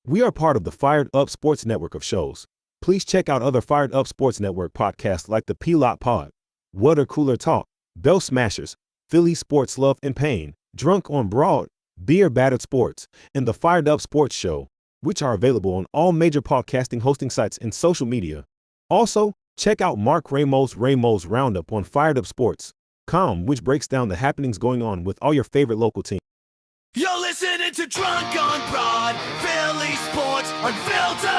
We are part of the Fired Up Sports Network of shows. Please check out other Fired Up Sports Network podcasts like the P-Lot Pod, Water Cooler Talk, Bell Smashers, Philly Sports Love and Pain, Drunk on Broad, Beer Battered Sports, and the Fired Up Sports Show, which are available on all major podcasting hosting sites and social media. Also, check out Mark Ramos' Roundup on firedupsports.com, which breaks down the happenings going on with all your favorite local teams. You're listening to Drunk on Broad, Philly Sports Unfiltered!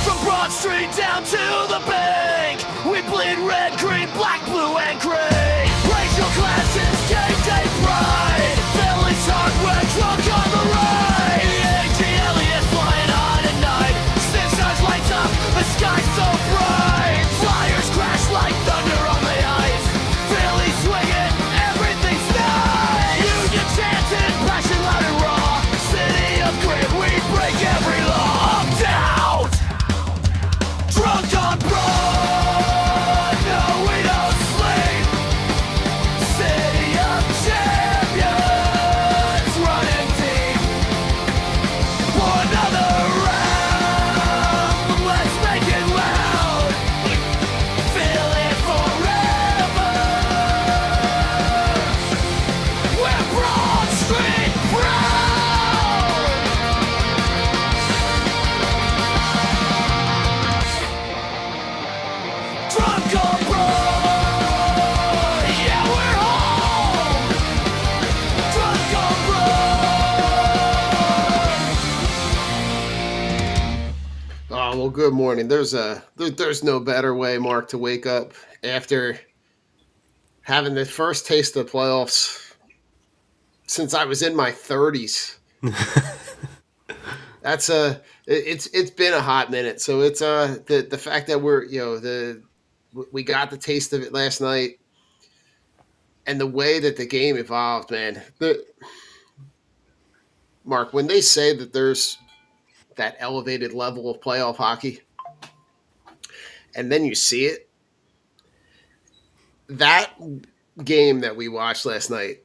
From Broad Street down to the bank, we bleed red, green, black, blue, and gray. Racial classes, game day pride, Philly's hardware, drunk on the ride. The ATL is flying high tonight, six stars lights up, the sky's so bright. Flyers crash like thunder on the ice. Philly swinging, everything's nice. Union chanting, passion loud and raw. City of grit, we break every law. Up, down, drunk on broad. No, we don't sleep. City of champions, running deep. For another round, let's make it loud. Feel it forever. We're Broad Street proud. Drunk on Broad. Yeah, we're home. Drunk on Broad. Oh, well, good morning. There's no better way, Mark, to wake up after having the first taste of playoffs since I was in my 30s. It's been a hot minute. So it's the fact that we got the taste of it last night and the way that the game evolved, man. Mark, when they say that there's that elevated level of playoff hockey, and then you see it, that game that we watched last night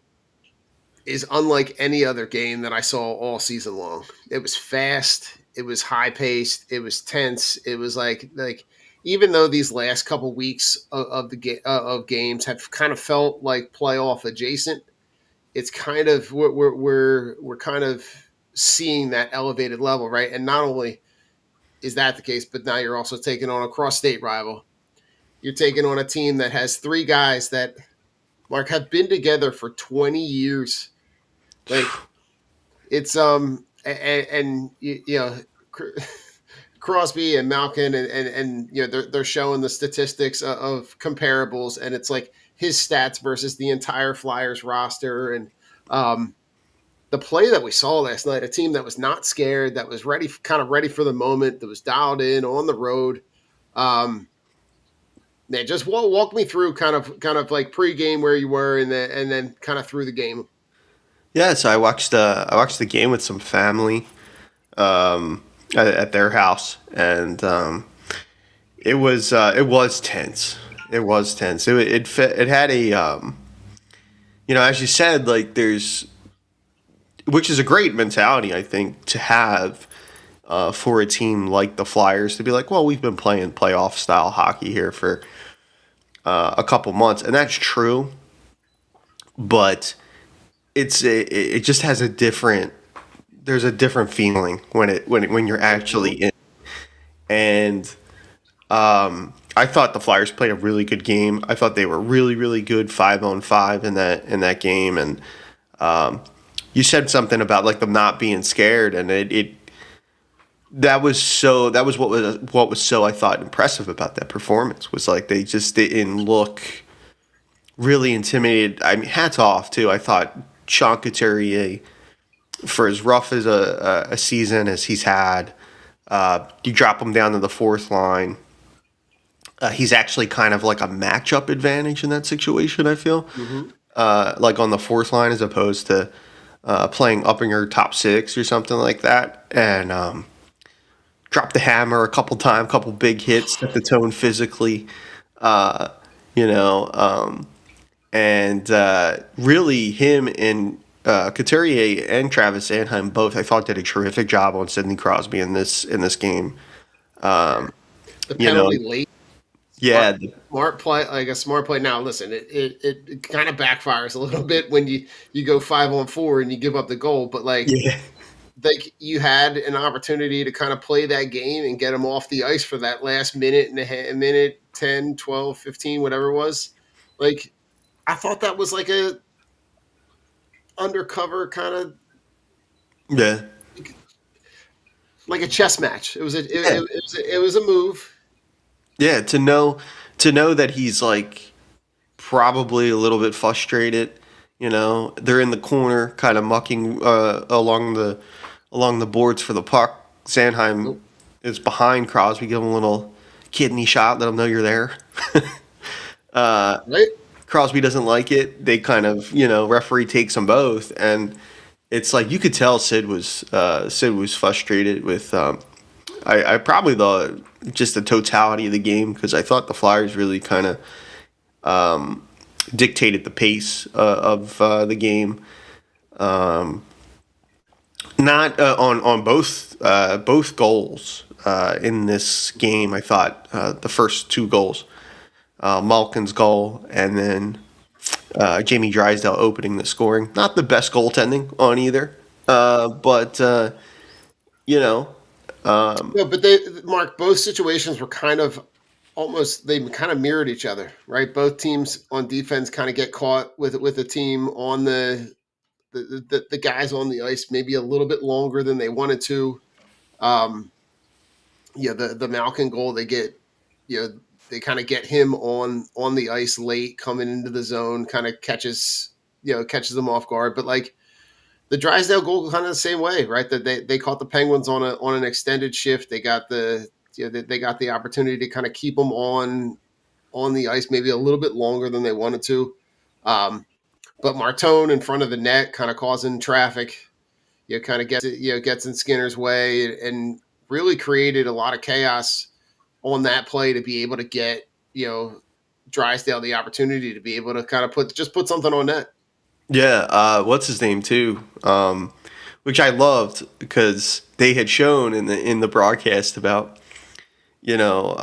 is unlike any other game that I saw all season long. It was fast, it was high paced, it was tense. It was like even though these last couple weeks of games have kind of felt like playoff adjacent, it's kind of we're kind of seeing that elevated level, right? And not only is that the case, but now you're also taking on a cross-state rival. You're taking on a team that has three guys that, Mark, have been together for 20 years. Like, it's Crosby and Malkin and they're showing the statistics of comparables, and it's like his stats versus the entire Flyers roster, and the play that we saw last night, a team that was not scared, that was ready for the moment, that was dialed in on the road. Man, just walk me through kind of like pregame where you were, and then kind of through the game. Yeah, so I watched the game with some family at their house, and it was tense. It was tense. It had a as you said, like which is a great mentality, I think, to have for a team like the Flyers, to be like, well, we've been playing playoff style hockey here for a couple months, and that's true. But it just has there's a different feeling when you're actually in. And I thought the Flyers played a really good game. I thought they were really, really good 5-on-5 in that game, and you said something about like them not being scared, and that was what was so, I thought, impressive about that performance, was like they just didn't look really intimidated. I mean, hats off too. I thought Sean Couturier, for as rough as a season as he's had, you drop him down to the fourth line. He's actually kind of like a matchup advantage in that situation, I feel. Mm-hmm. Like on the fourth line as opposed to playing up in your top six or something like that. And drop the hammer a couple times, couple big hits, set the tone physically. and really him and Couturier and Travis Sanheim both I thought did a terrific job on Sidney Crosby in this game. The You know, penalty late, yeah, smart play, like a smart play. Now, listen, it kind of backfires a little bit when you go 5-on-4 and you give up the goal, but yeah, like you had an opportunity to kind of play that game and get them off the ice for that last minute and a minute 10, 12, 15, whatever it was. Like I thought that was like a undercover kind of yeah, like a chess match. It was yeah, it was a move. yeah. To know that he's like probably a little bit frustrated. You know, they're in the corner, kind of mucking along the boards for the puck. Sanheim Nope. is behind Crosby, give him a little kidney shot, let him know you're there. Right? Crosby doesn't like it. They kind of, referee takes them both, and it's like you could tell Sid was frustrated with. I probably thought just the totality of the game because I thought the Flyers really kind of dictated the pace of the game. Not on both goals in this game. I thought the first two goals, Malkin's goal, and then Jamie Drysdale opening the scoring. Not the best goaltending on either, but you know, No, but Mark, both situations were kind of almost they kind of mirrored each other, right? Both teams on defense kind of get caught with a team on the guys on the ice maybe a little bit longer than they wanted to. Um, the Malkin goal they get, you know, they kind of get him on the ice late, coming into the zone, kind of catches them off guard. But like the Drysdale goal, kind of the same way, right? That they caught the Penguins on an extended shift. They got they got the opportunity to kind of keep them on the ice maybe a little bit longer than they wanted to. But Martone in front of the net, kind of causing traffic. Kind of gets in Skinner's way and really created a lot of chaos on that play to be able to get Drysdale the opportunity to be able to kind of put something on net. yeah. What's his name too? Which I loved because they had shown in the broadcast about you know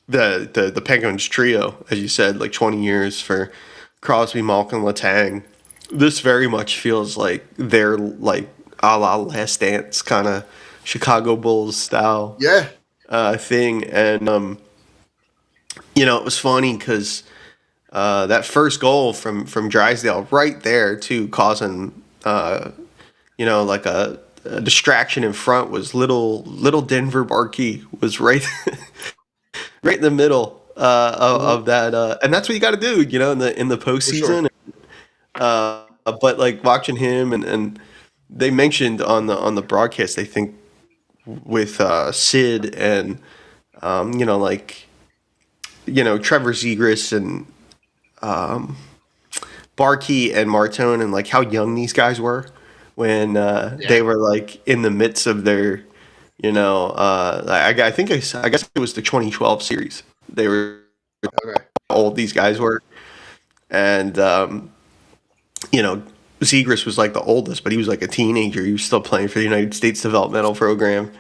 the Penguins trio, as you said, like 20 years for Crosby, Malkin, Letang. This very much feels like they're like a la Last Dance kind of Chicago Bulls style Yeah, thing, and it was funny because that first goal from Drysdale right there too, causing like a distraction in front was little Denver Barkey was right right in the middle of that, and that's what you got to do, in the for sure. postseason. But like watching him and they mentioned on the broadcast, I think with Sid and Trevor Zegras and Barkey and Martone and like how young these guys were when they Yeah. were like in the midst of their I think I guess it was the 2012 series. They were Okay. how old these guys were, and Zegras was like the oldest, but he was like a teenager. He was still playing for the United States developmental program,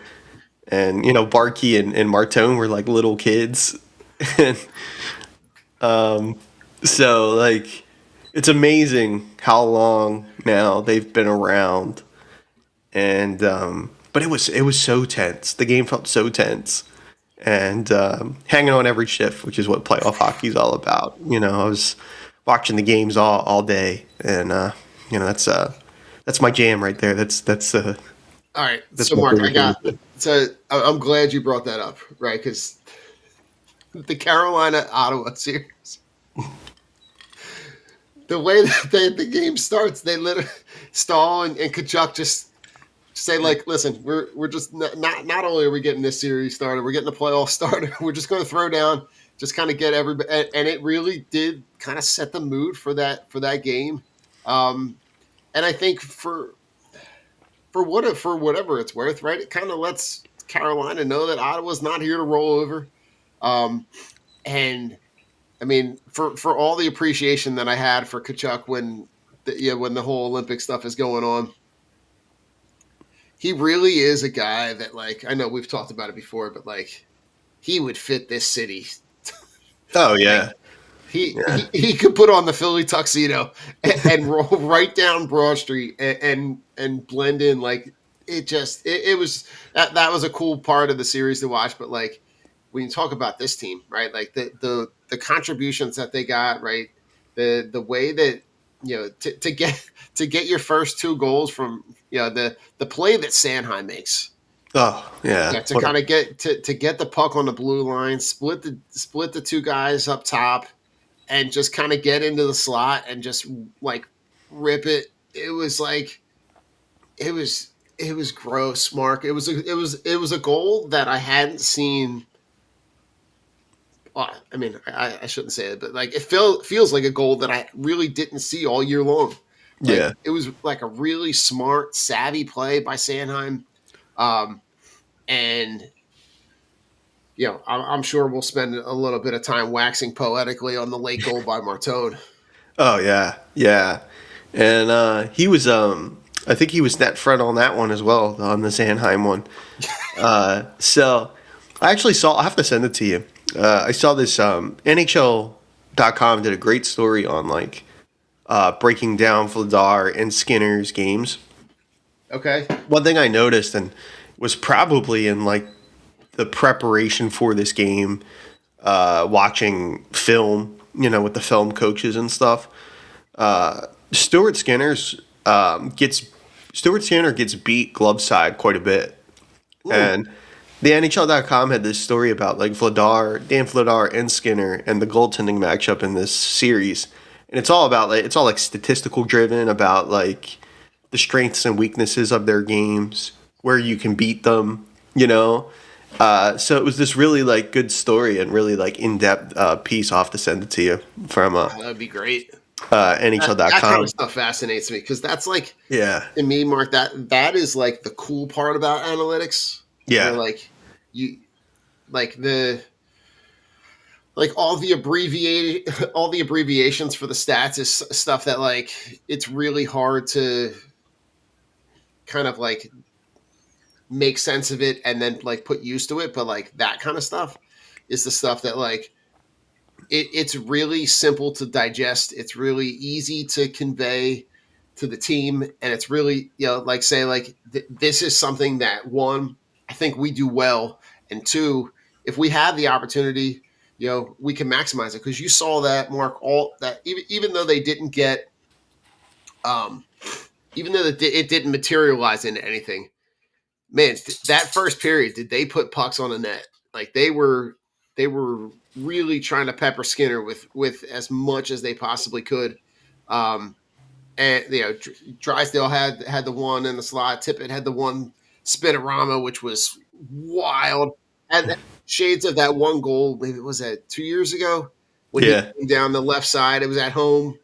and Barkey and Martone were like little kids, and so like it's amazing how long now they've been around, and but it was so tense. The game felt so tense, and hanging on every shift, which is what playoff hockey is all about. I was watching the games all day, and that's my jam right there. All right. That's So my Mark, favorite thing. I'm glad you brought that up, right? Because the Carolina Ottawa series, the way that the game starts, they literally Stahl and Kachuk just say like, listen, we're just not only are we getting this series started, we're getting the playoff started. We're just going to throw down, just kind of get everybody, and it really did kind of set the mood for that game. And I think for whatever it's worth, right? It kind of lets Carolina know that Ottawa's not here to roll over. Um, and I mean, for all the appreciation that I had for Kachuk when when the whole Olympic stuff is going on, he really is a guy that, like, I know we've talked about it before, but like, he would fit this city. Oh Like, yeah, he, yeah. he could put on the Philly tuxedo and roll right down Broad Street and blend in. Like, it was that was a cool part of the series to watch. But like, when you talk about this team, right? Like the contributions that they got, right? The way that to get your first two goals from the play that Sanheim makes. Oh yeah. Yeah, to kind of get to get the puck on the blue line, split the two guys up top, and just kind of get into the slot and just like rip it. It was like it was gross, Mark. It was a goal that I hadn't seen. Well, I mean, I shouldn't say it, but like feels like a goal that I really didn't see all year long. Like, Yeah. it was like a really smart, savvy play by Sanheim, and I'm sure we'll spend a little bit of time waxing poetically on the late goal by Martone. Oh yeah, yeah. And he was I think he was net front on that one as well, on the Sanheim one. So I actually saw, I have to send it to you. I saw this NHL.com did a great story on like breaking down Vladar and Skinner's games. Okay. One thing I noticed, and was probably in like the preparation for this game, watching film, with the film coaches and stuff. Stuart Skinner's gets Stuart Skinner gets beat glove side quite a bit, Ooh. and the NHL.com had this story about like Dan Vladar and Skinner and the goaltending matchup in this series, and it's all about like statistical driven about like the strengths and weaknesses of their games, where you can beat them, So it was this really like good story and really like in depth piece. I'll have to send it to you from That would be great. NHL.com. That kind of stuff fascinates me because that's like, Yeah, to me, Mark, that is like the cool part about analytics. yeah, Where like you like the like all the abbreviations for the stats is stuff that like it's really hard to kind of like make sense of it and then like put used to it. But like that kind of stuff is the stuff that like it's really simple to digest. It's really easy to convey to the team, and it's really like say like this is something that, one, I think we do well, and two, if we have the opportunity, we can maximize it. Because you saw that, Mark, all that even though they didn't get, even though it didn't materialize into anything, man, that first period, did they put pucks on the net? Like they were really trying to pepper Skinner with as much as they possibly could. And Drysdale had the one in the slot. Tippett had the one spinorama, which was wild. And shades of that one goal. Maybe was that 2 years ago when he yeah, came down the left side. It was at home,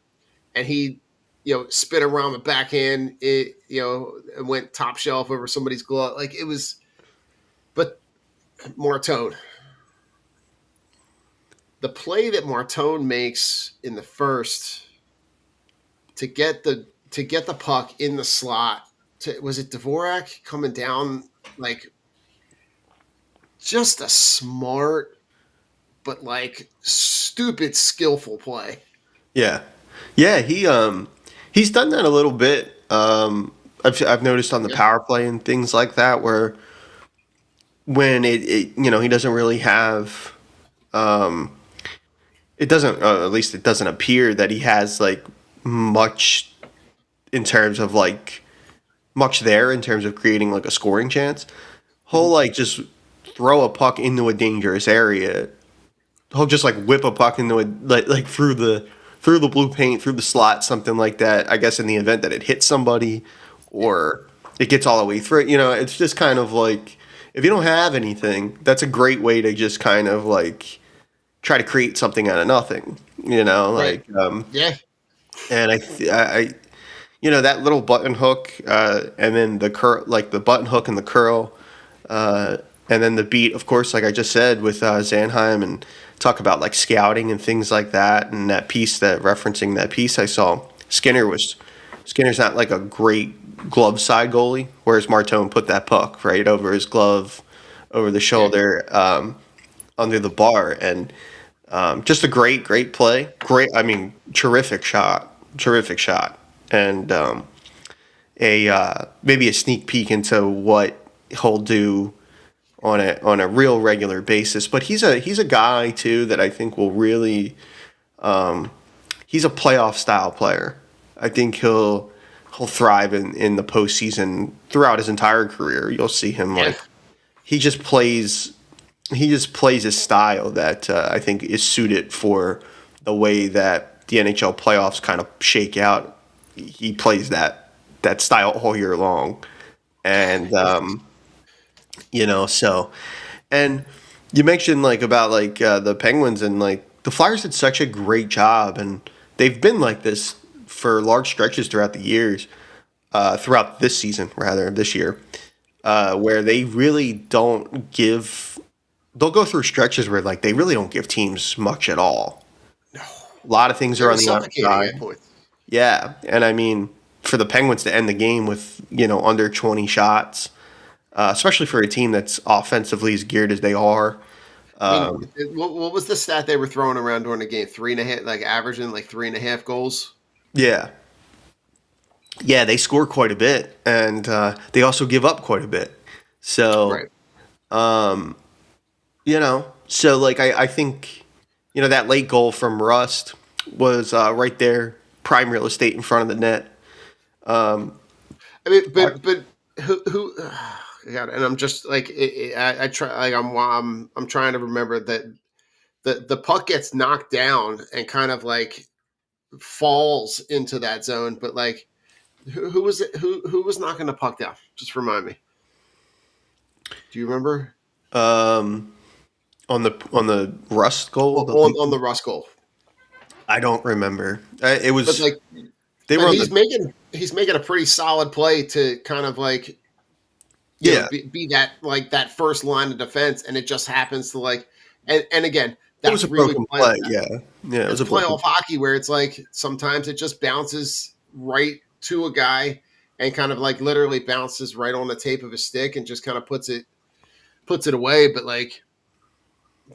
and he spinorama backhand. It it went top shelf over somebody's glove. Like it was, but Martone. The play that Martone makes in the first to get the puck in the slot, was it Dvorak coming down, like just a smart but like stupid skillful play. yeah, yeah. He's done that a little bit. I've noticed on the Yeah. power play and things like that, where when he doesn't really have, it doesn't, at least it doesn't appear that he has like much in terms of like much there in terms of creating like a scoring chance. He'll like just throw a puck into a dangerous area. He'll just like whip a puck into it like through the blue paint, through the slot, something like that. I guess in the event that it hits somebody or it gets all the way through. It's just kind of like, if you don't have anything, that's a great way to just kind of like try to create something out of nothing. Right. Yeah. And that little button hook, and then the curl, like the button hook and the curl, and then the beat, of course, like I just said with Zanheim and talk about like scouting and things like that, and that piece that referencing that piece I saw, Skinner's not like a great glove side goalie, whereas Martone put that puck right over his glove, over the shoulder, under the bar, and just a great play. Terrific shot, and a maybe a sneak peek into what he'll do on a real regular basis. But he's a guy too that I think will really he's a playoff style player. I think he'll thrive in the postseason throughout his entire career. You'll see him like he just plays his style that I think is suited for the way that the NHL playoffs kind of shake out. He plays that style all year long, and so. And you mentioned like about like the Penguins, and like the Flyers did such a great job, and they've been like this for large stretches throughout the years, throughout this season rather this year, where they really don't give. They'll go through stretches where like they really don't give teams much at all. No, a lot of things are on the outside. Yeah, and I mean for the Penguins to end the game with under 20 shots. Especially for a team that's offensively as geared as they are. What was the stat they were throwing around during the game? 3.5, like averaging like 3.5 goals. Yeah, they score quite a bit, and they also give up quite a bit. So, right. So like I think that late goal from Rust was right there, prime real estate in front of the net. I mean, but who God, and I'm just like I try like I'm trying to remember that the puck gets knocked down and kind of like falls into that zone, but like who was it? Who was knocking the puck down? Just remind me. Do you remember? On the Rust goal. On the Rust goal. I don't remember. It was but like they were. He's making a pretty solid play to kind of like. Be that like that first line of defense, and it just happens to like, and again, that's it was a really broken play. Yeah, it was a playoff hockey where it's like sometimes it just bounces right to a guy and kind of like literally bounces right on the tape of his stick and just kind of puts it away. But like,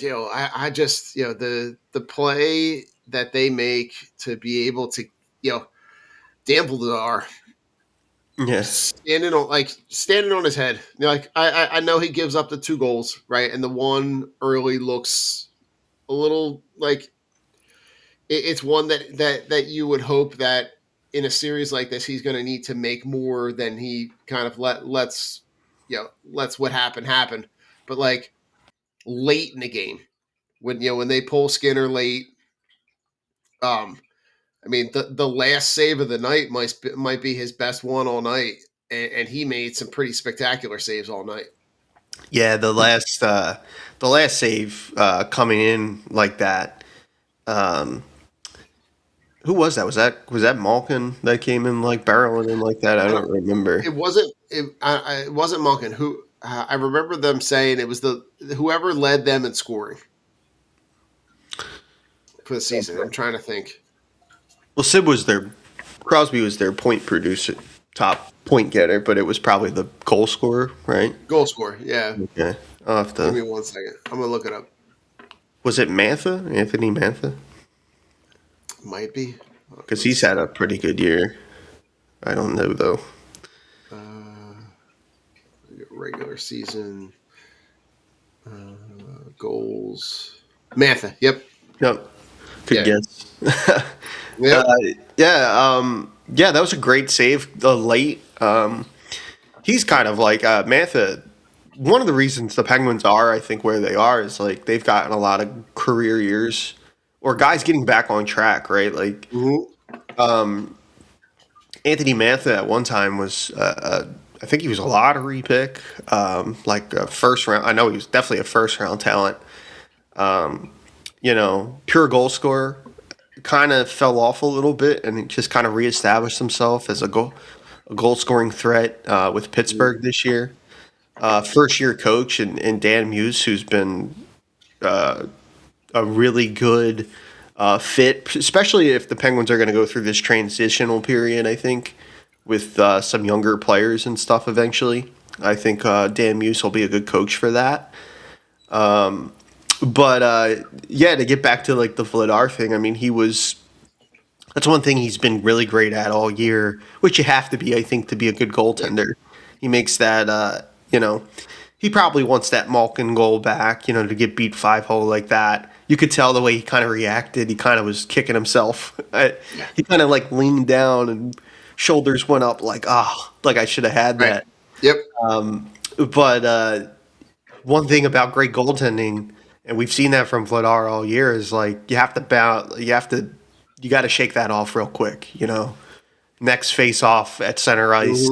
I just the play that they make to be able to Dampledar. Yes, standing on his head. Like I know he gives up the 2 goals, right? And the one early looks a little like it's one that you would hope that in a series like this he's going to need to make more than he kind of lets what happen. But like late in the game, when they pull Skinner late, I mean, the last save of the night might be his best one all night, and he made some pretty spectacular saves all night. Yeah, the last save coming in like that. Who was that? Was that Malkin that came in like barreling in like that? I don't remember. It wasn't. It wasn't Malkin. Who I remember them saying it was whoever led them in scoring for the season. I'm trying to think. Well, Crosby was their point producer, top point getter, but it was probably the goal scorer, right? Goal scorer, yeah. Okay, I'll have to. Give me 1 second. I'm gonna look it up. Was it Mantha? Anthony Mantha? Might be. Because he's had a pretty good year. I don't know though. Regular season goals. Mantha. Yep. Good guess. Yep. That was a great save. Late. He's kind of like Mantha. One of the reasons the Penguins are, I think, where they are is like they've gotten a lot of career years or guys getting back on track, right? Like, Anthony Mantha at one time was, I think he was a lottery pick, like a first round. I know he was definitely a first round talent. Pure goal scorer. Kind of fell off a little bit, and he just kind of reestablished himself as a goal scoring threat with Pittsburgh this year. First year coach and Dan Muse, who's been a really good fit, especially if the Penguins are going to go through this transitional period. I think with some younger players and stuff eventually. I think Dan Muse will be a good coach for that. But yeah, to get back to like the Vladar thing, I mean, that's one thing he's been really great at all year, which you have to be, I think, to be a good goaltender. He makes that, he probably wants that Malkin goal back, to get beat 5-0 like that. You could tell the way he kind of reacted. He kind of was kicking himself. He kind of like leaned down and shoulders went up like, like I should have had Right. that. Yep. But one thing about great goaltending, and we've seen that from Vladar all year, is like you got to shake that off real quick. Next face off at center ice,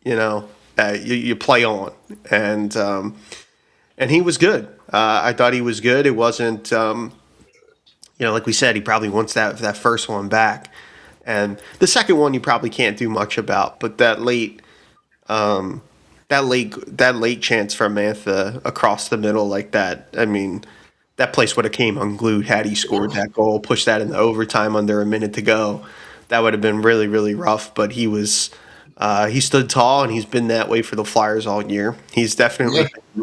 Mhm. you play on, and he was good. I thought he was good. It wasn't, like we said, he probably wants that first one back, and the second one you probably can't do much about. But that late chance from Mantha across the middle like that, I mean, that place would have came unglued had he scored that goal, pushed that into overtime under a minute to go. That would have been really, really rough. But he stood tall, and he's been that way for the Flyers all year. He's definitely, he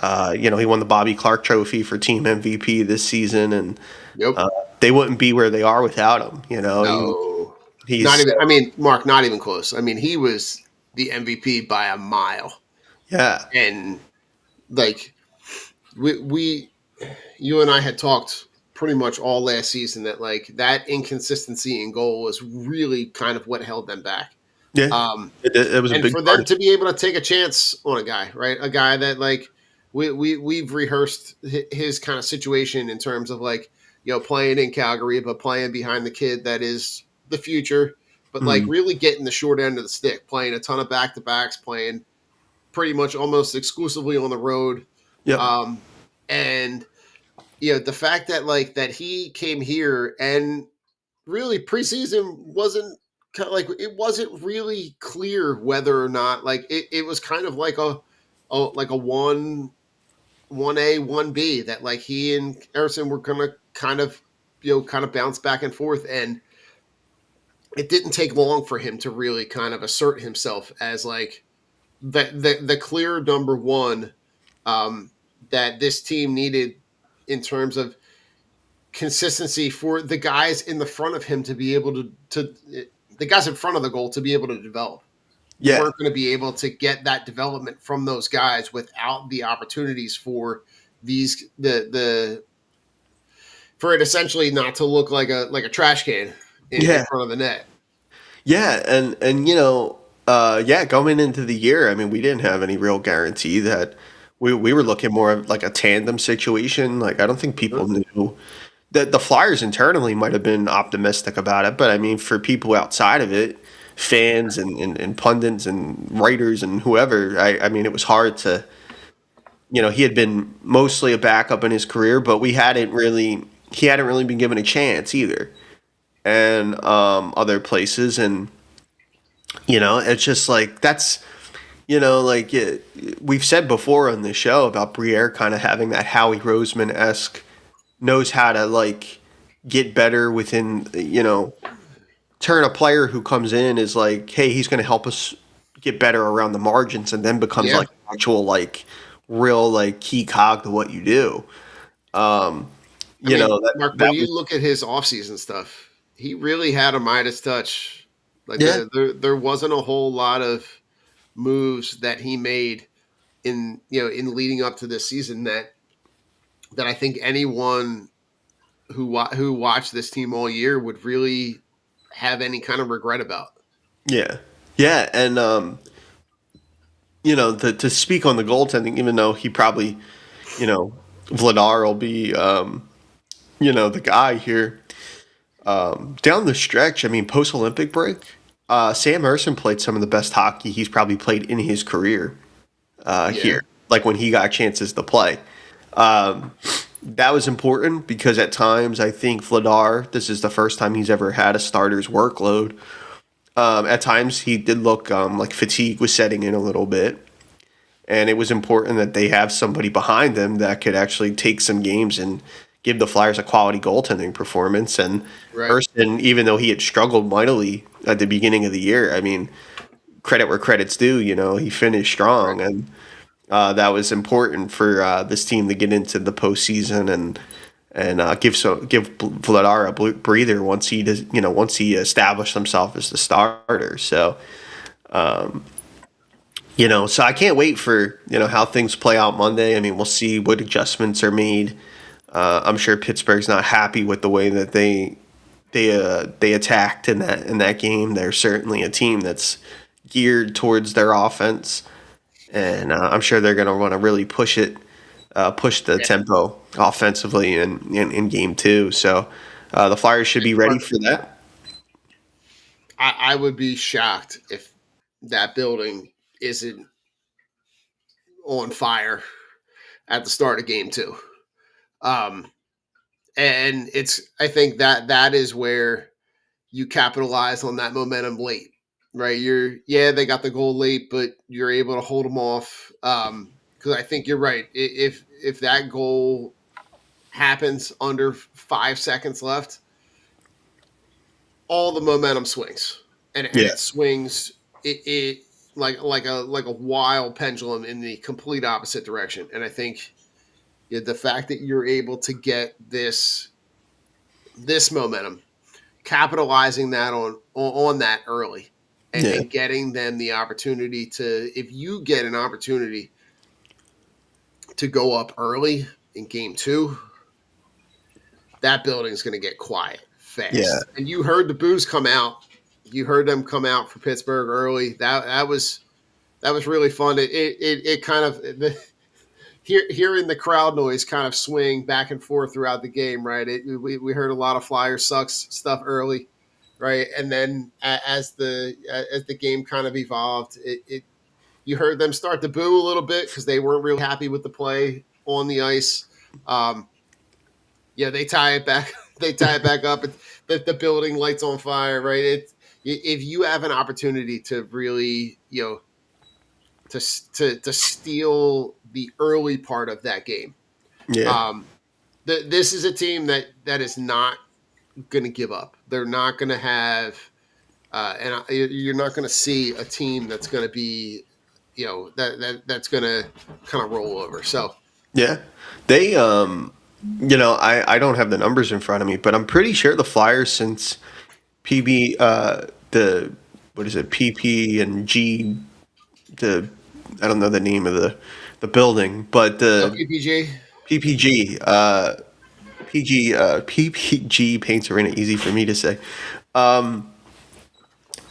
won the Bobby Clark Trophy for team MVP this season, and Yep. they wouldn't be where they are without him. No. He's Not even. I mean, Mark, not even close. I mean, he was the MVP by a mile, yeah, and like we you and I had talked pretty much all last season that like that inconsistency in goal was really kind of what held them back. yeah. Um, It was a and big for part them of to be able to take a chance on a guy, right? A guy that like we've rehearsed his kind of situation in terms of like playing in Calgary, but playing behind the kid that is the future, but like really getting the short end of the stick, playing a ton of back to backs, playing pretty much almost exclusively on the road, Yep. and the fact that like that he came here and really preseason wasn't kind of like it wasn't really clear whether or not like it was kind of like a one A 1B that like he and Harrison were gonna kind of bounce back and forth, and it didn't take long for him to really kind of assert himself as like the clear number one that this team needed in terms of consistency for the guys in the front of him to be able to the guys in front of the goal to be able to develop. You Yeah. weren't going to be able to get that development from those guys without the opportunities for for it essentially not to look like a trash can in front of the net. Yeah, and going into the year, I mean, we didn't have any real guarantee that we were looking more of like a tandem situation. Like, I don't think people knew that the Flyers internally might have been optimistic about it, but I mean, for people outside of it, fans and pundits and writers and whoever, I mean, it was hard to, he had been mostly a backup in his career, but he hadn't really been given a chance either, and other places, and it's just like that's. We've said before on the show about Briere kind of having that Howie Roseman-esque, knows how to like get better within, turn a player who comes in is like, hey, he's going to help us get better around the margins, and then becomes like actual like real like key cog to what you do. Mark, when you look at his offseason stuff, he really had a Midas touch. Like there wasn't a whole lot of moves that he made in leading up to this season that I think anyone who watched this team all year would really have any kind of regret about. Yeah, and to speak on the goaltending, even though he probably, Vladar will be, the guy here. Down the stretch, I mean, post Olympic break, Sam Ersson played some of the best hockey he's probably played in his career here. Like when he got chances to play. That was important because at times I think Vladar, this is the first time he's ever had a starter's workload. At times he did look like fatigue was setting in a little bit. and it was important that they have somebody behind them that could actually take some games and give the Flyers a quality goaltending performance. And Right. Hurston, even though he had struggled mightily at the beginning of the year, I mean, credit where credit's due. He finished Right. strong, and that was important for this team to get into the postseason and give Vladar a breather once he does, once he established himself as the starter. So so I can't wait for how things play out Monday. I mean, we'll see what adjustments are made. I'm sure Pittsburgh's not happy with the way that they attacked in that game. They're certainly a team that's geared towards their offense, and I'm sure they're going to want to really push the Yeah. tempo offensively in game two. So the Flyers should be ready for that. I would be shocked if that building isn't on fire at the start of game two. Um, and I think that is where you capitalize on that momentum late, right? They got the goal late, but you're able to hold them off. Because I think you're right. If that goal happens under 5 seconds left, all the momentum swings, and Yeah, it swings it like a wild pendulum in the complete opposite direction. And I think the fact that you're able to get this momentum, capitalizing that on that early, yeah, and getting them the opportunity to, if you get an opportunity to go up early in game two, that building is going to get quiet yeah, fast. And you heard the boos come out. You heard them come out for Pittsburgh early. That was really fun. It kind of hearing the crowd noise kind of swing back and forth throughout the game, right? We heard a lot of Flyer sucks stuff early, right? And then as the game kind of evolved, you heard them start to boo a little bit because they weren't really happy with the play on the ice. Um, they tie it back. They tie it back up. The building lights on fire, right? If you have an opportunity to really, to steal the early part of that game. yeah, Um, this is a team that is not going to give up. They're not going to have, and you're not going to see a team that's going to be, that's going to kind of roll over. So yeah. They I don't have the numbers in front of me, but I'm pretty sure the Flyers since PB the what is it, PP and G, the I don't know the name of the building, but the PPG, PPG PPG Paints Arena, easy for me to say.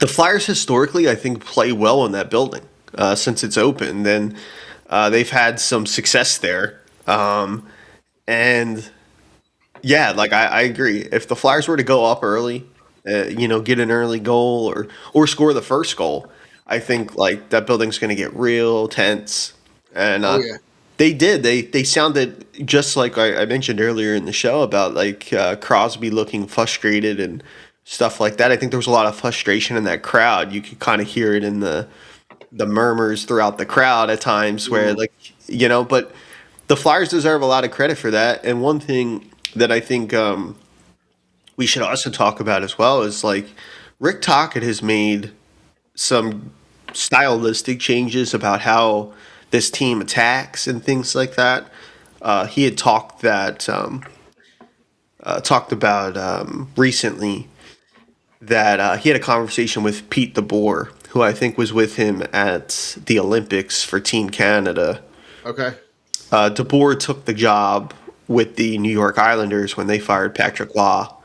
The Flyers historically, I think, play well in that building since it's open. Then they've had some success there, and yeah, like I agree. If the Flyers were to go up early, get an early goal or score the first goal, I think like that building's going to get real tense. And oh yeah, they did. They sounded just like I mentioned earlier in the show about like Crosby looking frustrated and stuff like that. I think there was a lot of frustration in that crowd. You could kind of hear it in the murmurs throughout the crowd at times where like but the Flyers deserve a lot of credit for that. And one thing that I think we should also talk about as well is like Rick Tocchet has made some stylistic changes about how this team attacks and things like that. He had talked about recently that he had a conversation with Pete DeBoer, who I think was with him at the Olympics for Team Canada. okay, DeBoer took the job with the New York Islanders when they fired Patrick Law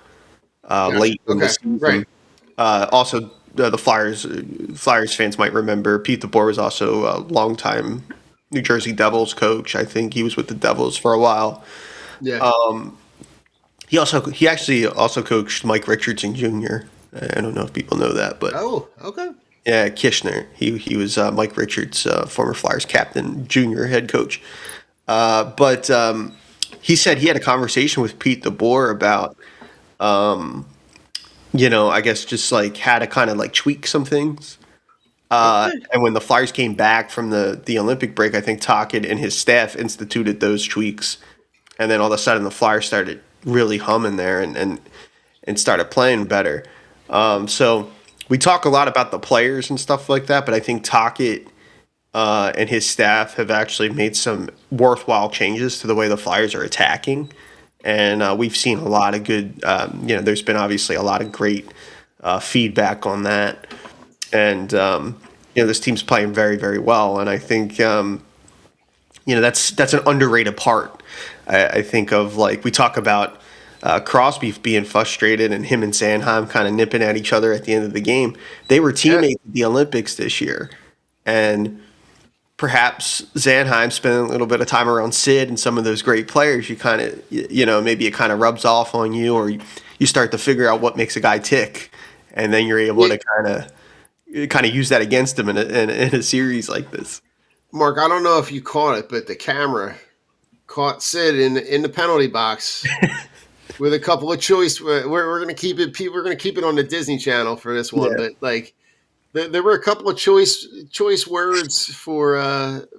gotcha, late in the okay, right, season. Also, the Flyers fans might remember Pete DeBoer was also a longtime New Jersey Devils coach. I think he was with the Devils for a while. yeah, He actually also coached Mike Richardson Jr. I don't know if people know that, but oh, okay, yeah, Kishner. He was Mike Richards' former Flyers captain, junior head coach. But he said he had a conversation with Pete DeBoer about, I guess just like how to kind of like tweak some things. Okay. And when the Flyers came back from the Olympic break, I think talkin and his staff instituted those tweaks, and then all of a sudden the Flyers started really humming there and started playing better. So we talk a lot about the players and stuff like that, but I think Talkit and his staff have actually made some worthwhile changes to the way the Flyers are attacking. And we've seen a lot of good, there's been obviously a lot of great feedback on that. And, this team's playing very, very well. And I think, that's an underrated part. I think of like, we talk about Crosby being frustrated and him and Sanheim kind of nipping at each other at the end of the game. They were Yeah. teammates at the Olympics this year. And perhaps Sanheim spending a little bit of time around Sid and some of those great players, you kind of, maybe it kind of rubs off on you, or you start to figure out what makes a guy tick. And then you're able to kind of use that against him in a series like this. Mark, I don't know if you caught it, but the camera caught Sid in the penalty box with a couple of choice. We're gonna keep it. We're gonna keep it on the Disney Channel for this one, Yeah. but like there were a couple of choice words for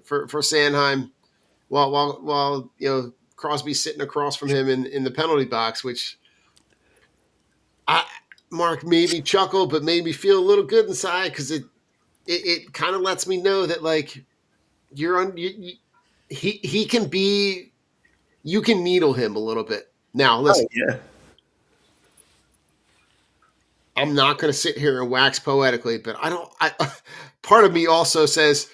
Sanheim while Crosby's sitting across from him in the penalty box, which Mark made me chuckle, but made me feel a little good inside because it kind of lets me know that like he can be, you can needle him a little bit. Now listen, Yeah. I'm not going to sit here and wax poetically, but I part of me also says,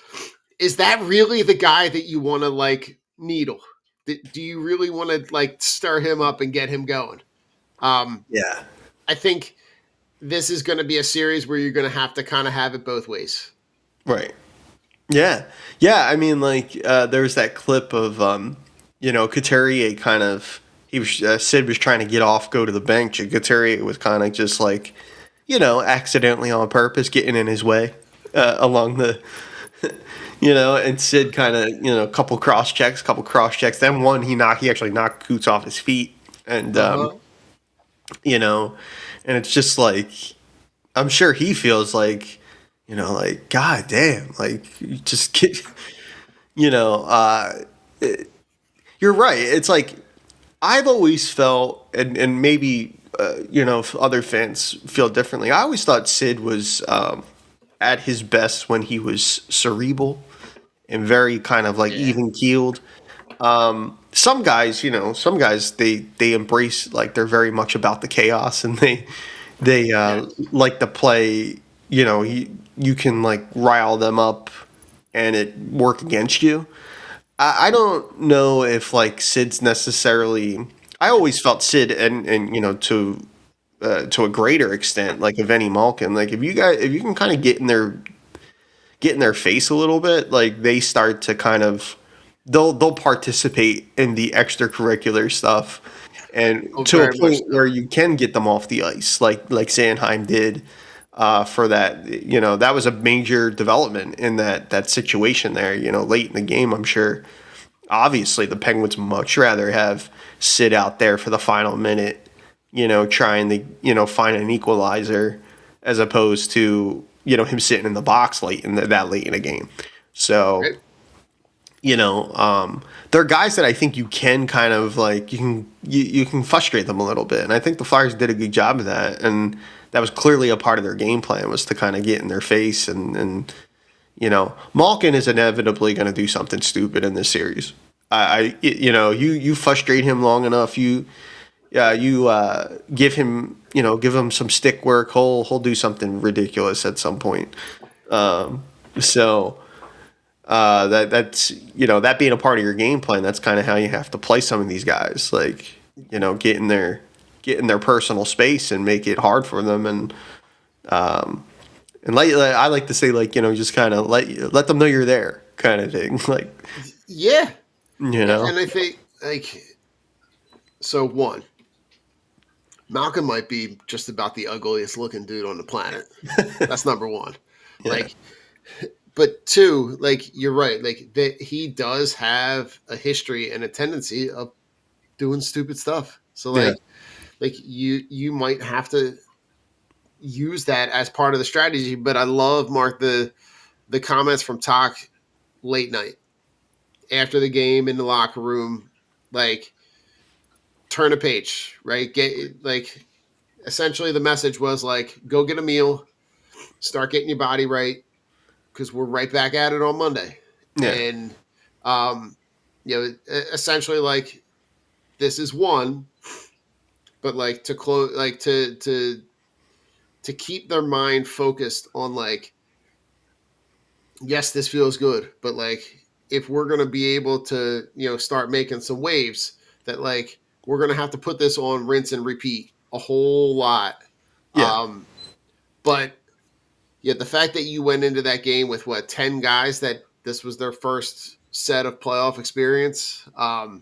is that really the guy that you want to like needle? Do you really want to like stir him up and get him going? Yeah. I think this is going to be a series where you're going to have to kind of have it both ways. Right. Yeah. Yeah. I mean, like, there's that clip of, Couturier kind of, Sid was trying to get off, go to the bench, and Couturier was kind of just like, accidentally on purpose getting in his way along the, and Sid kind of, a couple cross checks. Then one, he actually knocked Coots off his feet. And, and it's just like, I'm sure he feels like, like, God damn, like, you just get, you know, uh, you're right. It's like, I've always felt, and maybe, if other fans feel differently, I always thought Sid was at his best when he was cerebral and very kind of like even keeled. Some guys they embrace, like, they're very much about the chaos, and they like to play. You can like rile them up, and it work against you. I don't know if like Sid's necessarily. I always felt Sid and to a greater extent, like Evgeny Malkin. Like if you can kind of get in their face a little bit, like they start to kind of they'll participate in the extracurricular stuff, and to a Very much point so. where you can get them off the ice, like Sanheim did. For that, that was a major development in that situation there. Late in the game, I'm sure. Obviously, the Penguins much rather have Sid out there for the final minute, trying to find an equalizer, as opposed to him sitting in the box late in a game. So, Right? there are guys that I think you can kind of like you can frustrate them a little bit, and I think the Flyers did a good job of that, and that was clearly a part of their game plan, was to kind of get in their face, and Malkin is inevitably going to do something stupid in this series. You frustrate him long enough, you give him some stick work, he'll do something ridiculous at some point. So that's that being a part of your game plan, that's kind of how you have to play some of these guys, like get in their personal space and make it hard for them, and like I like to say, like, just kind of let them know you're there, kind of thing. Like, Yeah. you know, And I think like, so one, Malcolm might be just about the ugliest looking dude on the planet. That's number one. yeah, Like, but two, like you're right. Like that he does have a history and a tendency of doing stupid stuff. So yeah, like you might have to use that as part of the strategy. But I love, Mark, the comments from Talk late night after the game in the locker room, like, turn a page, right? Get, like, essentially the message was like, go get a meal, start getting your body right, because we're right back at it on Monday. Yeah. And essentially, like, this is one, but like to close, like to keep their mind focused on, like, yes, this feels good, but like, if we're gonna be able to, start making some waves, that, like, we're gonna have to put this on rinse and repeat a whole lot. Yeah. But yeah, the fact that you went into that game with 10 guys that this was their first set of playoff experience. I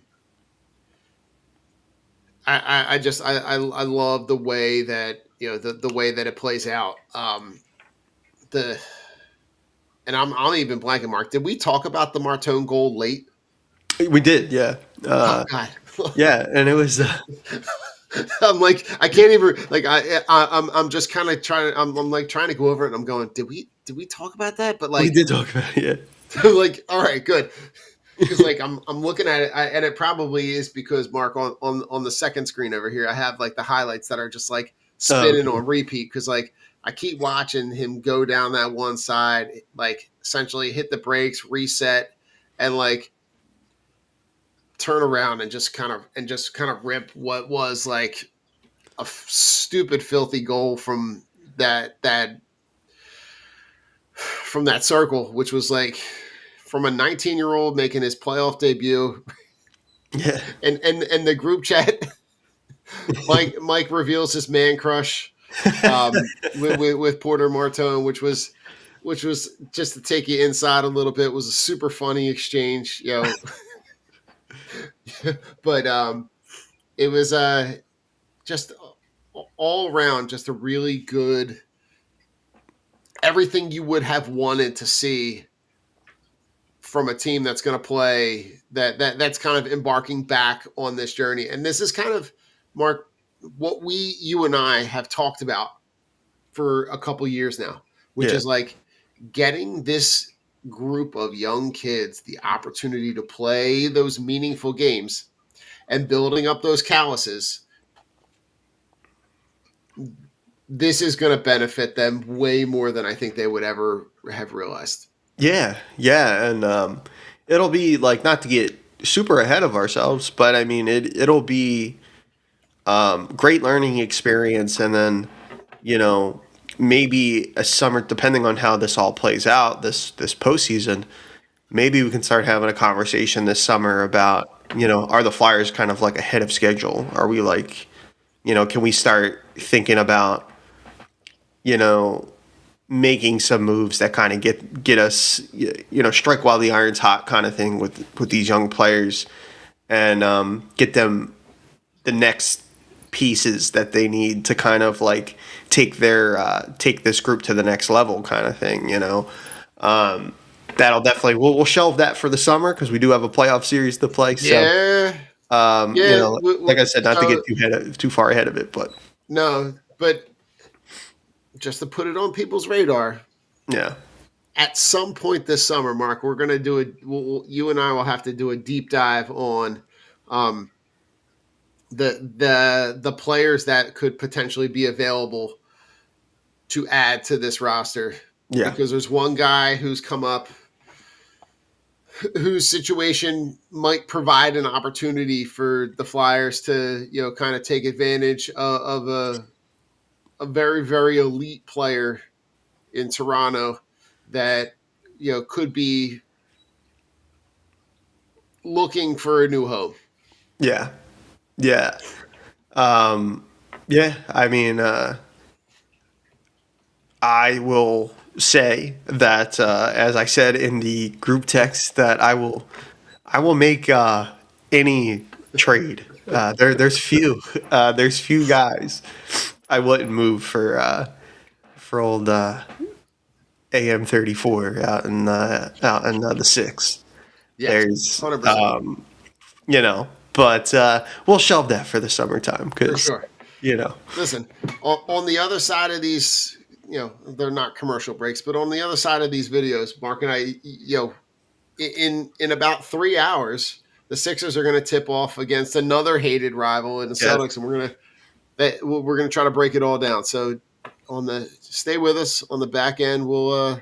love the way that, the way that it plays out. The and I'm even blanking, Mark. Did we talk about the Martone goal late? We did, yeah. Oh God. Yeah, and it was I'm like, I can't even, like, I'm just kind of trying to, I'm like trying to go over it, and I'm going, did we talk about that? But we like, did talk about it, yeah. like, all right, good. Because like I'm looking at it, and it probably is because, Mark, on the second screen over here, I have like the highlights that are just like spinning Okay. on repeat, because like I keep watching him go down that one side, like essentially hit the brakes, reset, and like turn around and just kind of rip what was like a stupid, filthy goal from that circle, which was like from a 19-year-old making his playoff debut. Yeah. And the group chat, Mike reveals his man crush with Porter Martone, which was just to take you inside a little bit, was a super funny exchange, but it was just all around just a really good, everything you would have wanted to see from a team that's going to play, that's kind of embarking back on this journey. And this is kind of, Mark, what you and I have talked about for a couple years now, which Yeah. is like getting this group of young kids the opportunity to play those meaningful games and building up those calluses. This is going to benefit them way more than I think they would ever have realized. Yeah, yeah, and it'll be like, not to get super ahead of ourselves, but I mean it'll be great learning experience, and then maybe a summer, depending on how this all plays out this postseason, maybe we can start having a conversation this summer about are the Flyers kind of like ahead of schedule? Are we like can we start thinking about making some moves that kind of get us, strike while the iron's hot kind of thing with these young players, and get them the next pieces that they need to kind of like take this group to the next level kind of thing. That'll definitely, we'll shelve that for the summer because we do have a playoff series to play. So Yeah. Yeah. like I said, not to get too far ahead of it, but No, but just to put it on people's radar, yeah. at some point this summer, Mark, we're going to do you and I will have to do a deep dive on the players that could potentially be available to add to this roster. Yeah. Because there's one guy who's come up whose situation might provide an opportunity for the Flyers to, kind of take advantage of a very, very elite player in Toronto that, could be looking for a new home. Yeah. Yeah. Yeah. I mean, I will say that, as I said in the group text, that I will make any trade. There's few guys I wouldn't move for old AM34 out in the six. Yes, There's 100%. but we'll shelve that for the summertime For because sure. Listen, on the other side of these, they're not commercial breaks, but on the other side of these videos, Mark and I, in about 3 hours, the Sixers are going to tip off against another hated rival in the Celtics, and we're gonna try to break it all down. So stay with us on the back end. We'll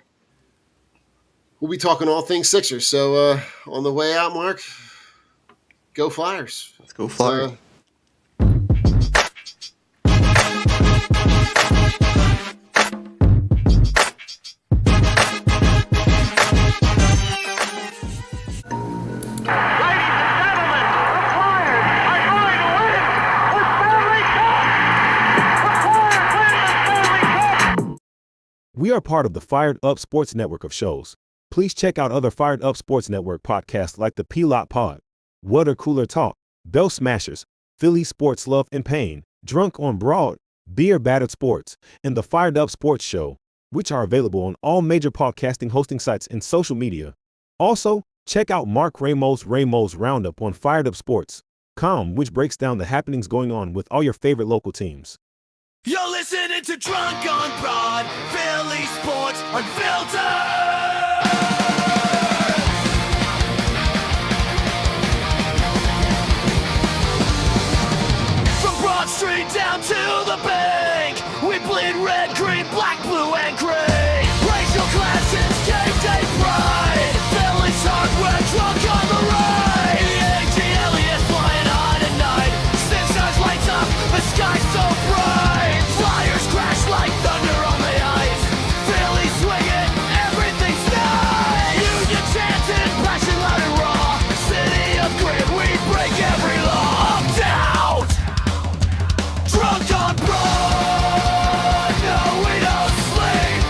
be talking all things Sixers. So on the way out, Mark, go Flyers. Let's go Flyers. We are part of the Fired Up Sports Network of shows. Please check out other Fired Up Sports Network podcasts like the P-Lot Pod, Water Cooler Talk, Bell Smashers, Philly Sports Love and Pain, Drunk on Broad, Beer Battered Sports, and the Fired Up Sports Show, which are available on all major podcasting hosting sites and social media. Also, check out Mark Ramos' Roundup on firedupsports.com, which breaks down the happenings going on with all your favorite local teams. You're listening to Drunk on Broad, Philly Sports Unfiltered! From Broad Street down to the bank, we bleed red, green, black, blue, and gray. Racial classes, game day pride, Philly's hardware, drunk on the ride. The ATL is flying high tonight, Sixers lights up, the sky's so bright. Flyers crash like thunder on the ice. Philly swinging, everything's nice. Union chanting, passion loud and raw. City of grit, we break every law. Down, drunk on broad. No, we don't sleep.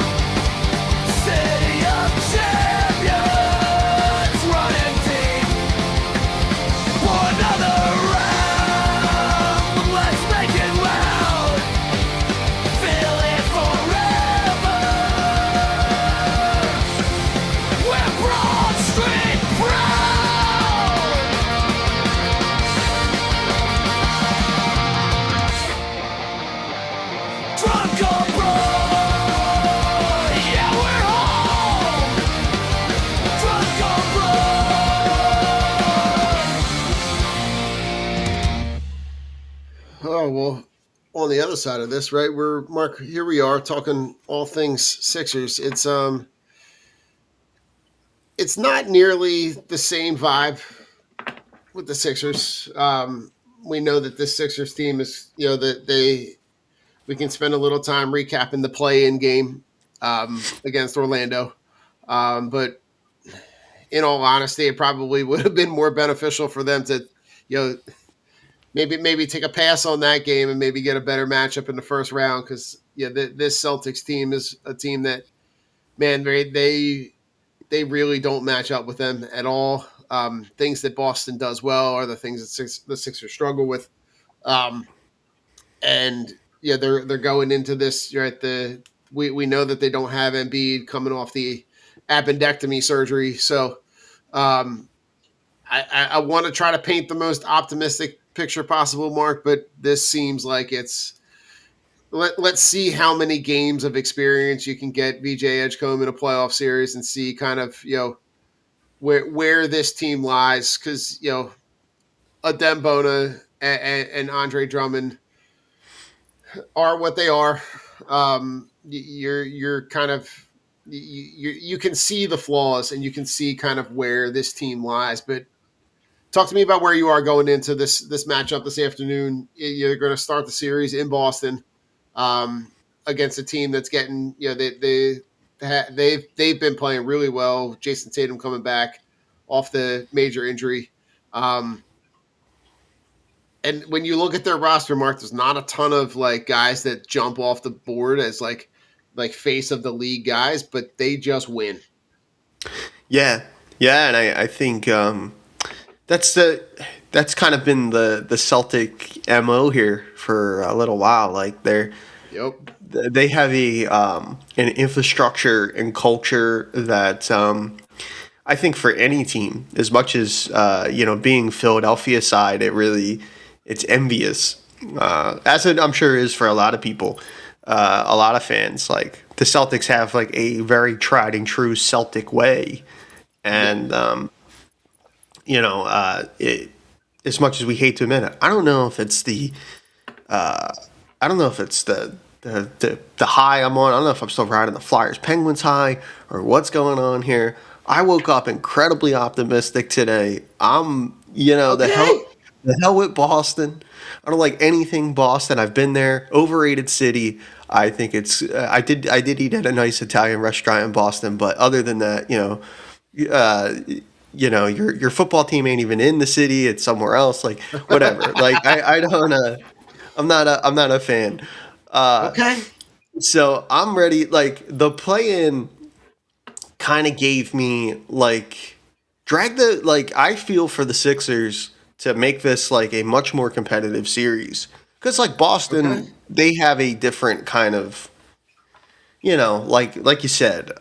City of champions, running deep. For another round, let's make it loud. Feel it forever. We're Broad Street proud. Drunk on Broad. Yeah, we're home. Drunk on Broad. Oh well. On the other side of this, right? Mark. Here we are talking all things Sixers. It's not nearly the same vibe with the Sixers. We know that this Sixers team is, that we can spend a little time recapping the play-in game against Orlando. But in all honesty, it probably would have been more beneficial for them to, maybe take a pass on that game and maybe get a better matchup in the first round, because this Celtics team is a team that, man, they really don't match up with them at all. Things that Boston does well are the things that the Sixers struggle with. And they're going into this, right? We know that they don't have Embiid coming off the appendectomy surgery, so I want to try to paint the most optimistic picture possible, Mark, but this seems like it's let's see how many games of experience you can get VJ Edgecombe in a playoff series and see kind of, where this team lies. Because, Adem Bona and Andre Drummond are what they are. You're kind of, you can see the flaws and you can see kind of where this team lies, but talk to me about where you are going into this matchup this afternoon. You're going to start the series in Boston against a team that's getting, they've been playing really well. Jason Tatum coming back off the major injury. And when you look at their roster, Mark, there's not a ton of guys that jump off the board as like face of the league guys, but they just win. Yeah, and I think that's kind of been the Celtic MO here for a little while. They have an infrastructure and culture that I think for any team, as much as being Philadelphia side, it's envious. as it I'm sure is for a lot of people, a lot of fans. Like the Celtics have like a very tried and true Celtic way, Yep. and as much as we hate to admit it, I don't know if it's I don't know if it's the high I'm on. I don't know if I'm still riding the Flyers Penguins high or what's going on here. I woke up incredibly optimistic today. Okay. The hell with Boston. I don't like anything Boston. I've been there. Overrated city. I think it's. I did eat at a nice Italian restaurant in Boston, but other than that, uh, your football team ain't even in the city. It's somewhere else. Like whatever. Like I don't. I'm not a fan. Okay. So I'm ready. Like the play-in kind of gave me like drag the like I feel for the Sixers to make this like a much more competitive series because like Okay. Boston they have a different kind of like you said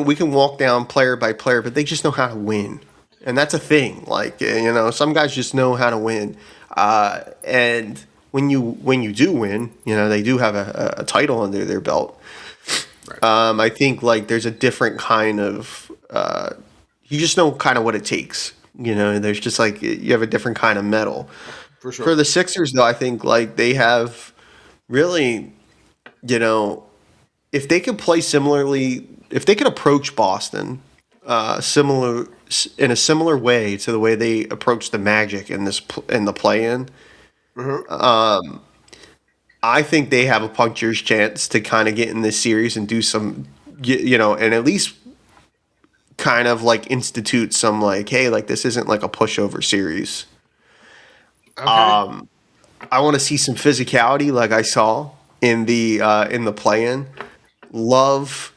we can walk down player by player but they just know how to win and that's a thing like some guys just know how to win and when you do win they do have a title under their belt. Right. I think like there's a different kind of you just know kind of what it takes. There's just like you have a different kind of metal. For For sure. the Sixers though, I think like they have really, you know, if they could play similarly, if they could approach Boston similar in a similar way to the way they approach the Magic in the play-in, Uh-huh. I think they have a puncher's chance to kind of get in this series and do some, and at least kind of like institute some like, hey, like this isn't like a pushover series. Okay. I want to see some physicality like I saw in the play-in. Love.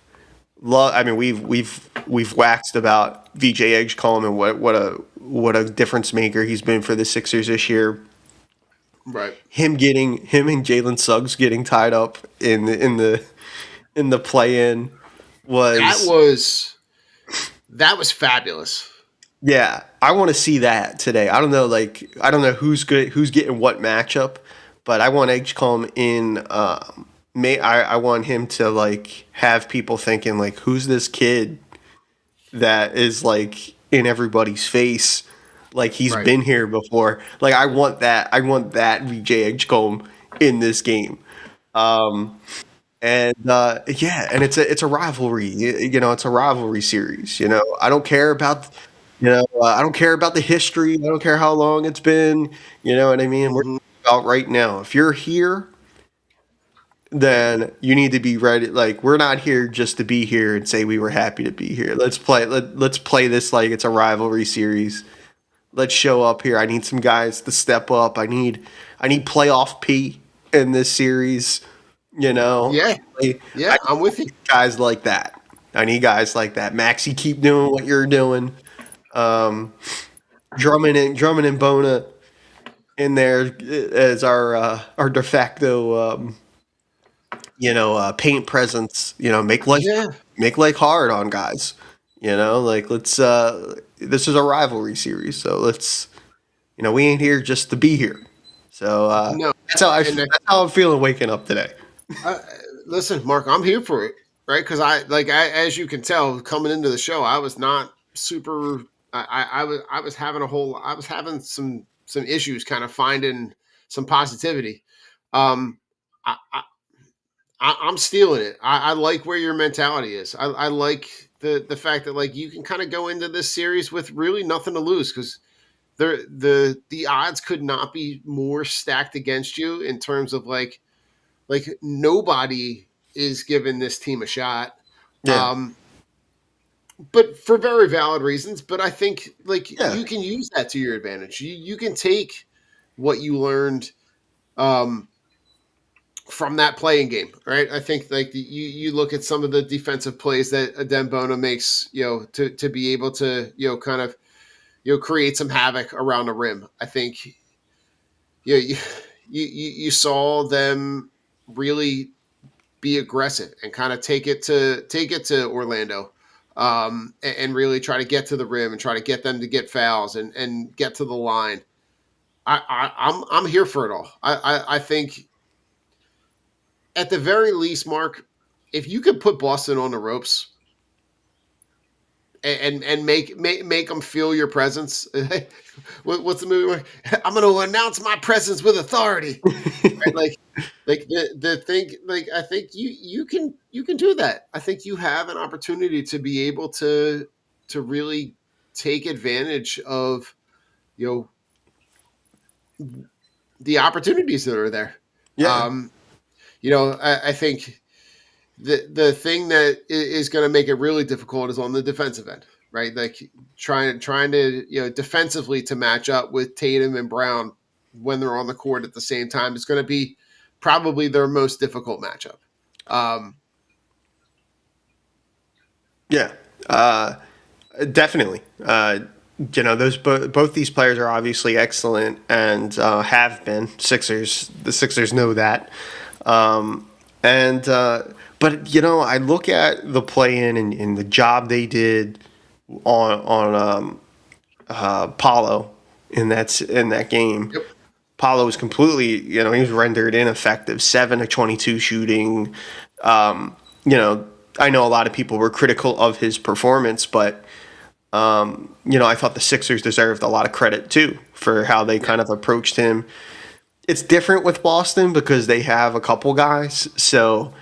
I mean, we've waxed about VJ Edgecombe and what a difference maker he's been for the Sixers this year. Right. Him and Jalen Suggs getting tied up in the play-in That was was that was fabulous. yeah. I want to see that today. I don't know who's getting what matchup, but I want Edgecombe in. I want him to like have people thinking like, who's this kid that is like in everybody's face, like he's Right. been here before. Like I want that. I want that VJ Edgecombe in this game. And yeah, and it's a rivalry. It's a rivalry series. I don't care about I don't care about the history. I don't care how long it's been. You know what I mean? We're Hmm. about right now. If you're here, then you need to be ready. Like we're not here just to be here and say we were happy to be here. Let's play this like it's a rivalry series. Let's show up here. I need some guys to step up. I need playoff P in this series. Yeah. I Yeah. I'm with you. need guys like that. I need guys like that. Maxi, keep doing what you're doing. Um, Drummond and Bona in there as our de facto paint presence. Yeah. Make life hard on guys. Like let's this is a rivalry series, so let's we ain't here just to be here. So No. And that's how I'm feeling waking up today. uh, listen, Mark, I'm here for it, right? Because as you can tell, coming into the show, I was not super. I was having some issues, kind of finding some positivity. Um, I, I, I'm stealing it. I like where your mentality is. I like the fact that like you can kind of go into this series with really nothing to lose because the odds could not be more stacked against you in terms of like nobody is giving this team a shot. Yeah, Um, but for very valid reasons. But I think like yeah, you can use that to your advantage. You can take what you learned um, from that playing game, right? I think like you look at some of the defensive plays that Adembona makes, to be able to kind of create some havoc around the rim. I think you you saw them really be aggressive and kind of take it to Orlando, and really try to get to the rim and try to get them to get fouls and get to the line. I'm here for it all. I think at the very least, Mark, if you could put Boston on the ropes and make them feel your presence. What's the movie? I'm going to announce my presence with authority. Right? Like the thing. Like I think you can do that. I think you have an opportunity to be able to really take advantage of you know the opportunities that are there. Yeah. Um, I think the thing that is going to make it really difficult is on the defensive end, right? Like trying to defensively to match up with Tatum and Brown when they're on the court at the same time is going to be probably their most difficult matchup. Um, Yeah. Definitely. Those both these players are obviously excellent and have been Sixers. The Sixers know that. And but I look at the play-in and the job they did on Paulo in that game. yep. Paulo was completely, he was rendered ineffective. 7 of 22 shooting. Um, you know, I know a lot of people were critical of his performance, but I thought the Sixers deserved a lot of credit too for how they kind of approached him. It's different with Boston because they have a couple guys, so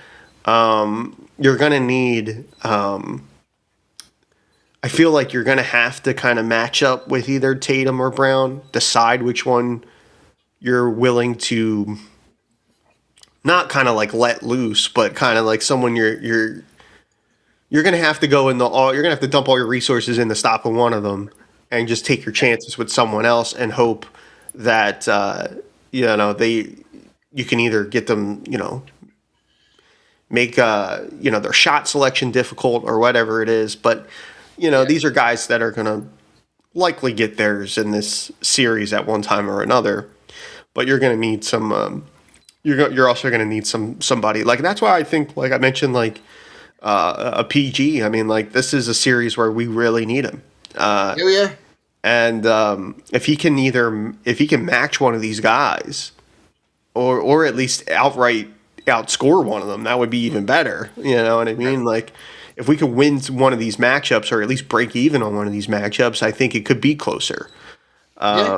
you're gonna need. I feel like you're gonna have to kind of match up with either Tatum or Brown, decide which one you're willing to not kind of like let loose, but kind of like someone you're gonna have to go in you're gonna have to dump all your resources into stopping one of them and just take your chances with someone else and hope that you can either get them make their shot selection difficult or whatever it is, but these are guys that are gonna likely get theirs in this series at one time or another. But you're going to need some. You're also going to need somebody like that's why I think like I mentioned like a PG. I mean like this is a series where we really need him. Oh yeah. And if he can match one of these guys, or at least outright outscore one of them, that would be even better. You know what I mean? Like if we could win one of these matchups or at least break even on one of these matchups, I think it could be closer. Yeah.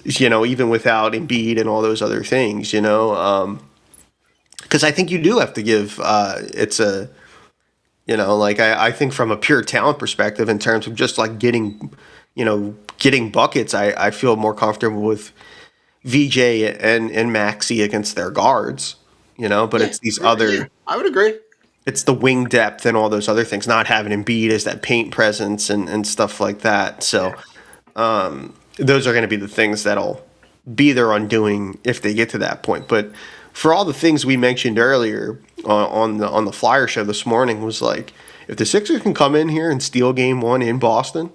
Even without Embiid and all those other things, because I think you do have to give. I think from a pure talent perspective, in terms of just like getting buckets, I feel more comfortable with VJ and Maxi against their guards, but it's these other. Yeah, I would agree. It's the wing depth and all those other things, not having Embiid as that paint presence and stuff like that. So. Those are going to be the things that'll be their undoing if they get to that point. But for all the things we mentioned earlier on the Flyer show this morning was like, if the Sixers can come in here and steal Game 1 in Boston,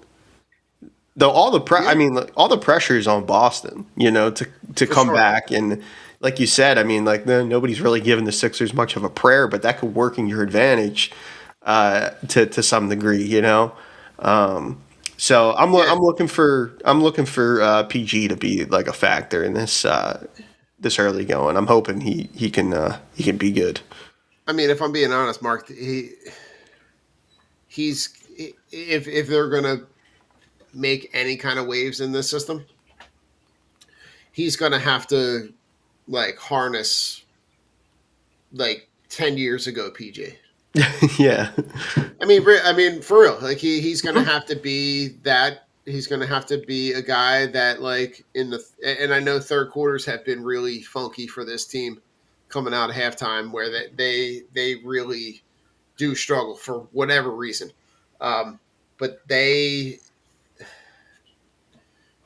though all the pressure is on Boston, to come back and like you said, I mean like nobody's really given the Sixers much of a prayer, but that could work in your advantage to some degree, So I'm looking for PG to be like a factor in this early going. I'm hoping he can be good. I mean, if I'm being honest, Mark, he's if they're gonna make any kind of waves in this system, he's gonna have to like harness like 10 years ago PJ. Yeah. I mean, for real, like he's gonna have to be that. He's gonna have to be a guy that like and I know third quarters have been really funky for this team coming out of halftime where they really do struggle for whatever reason. But they're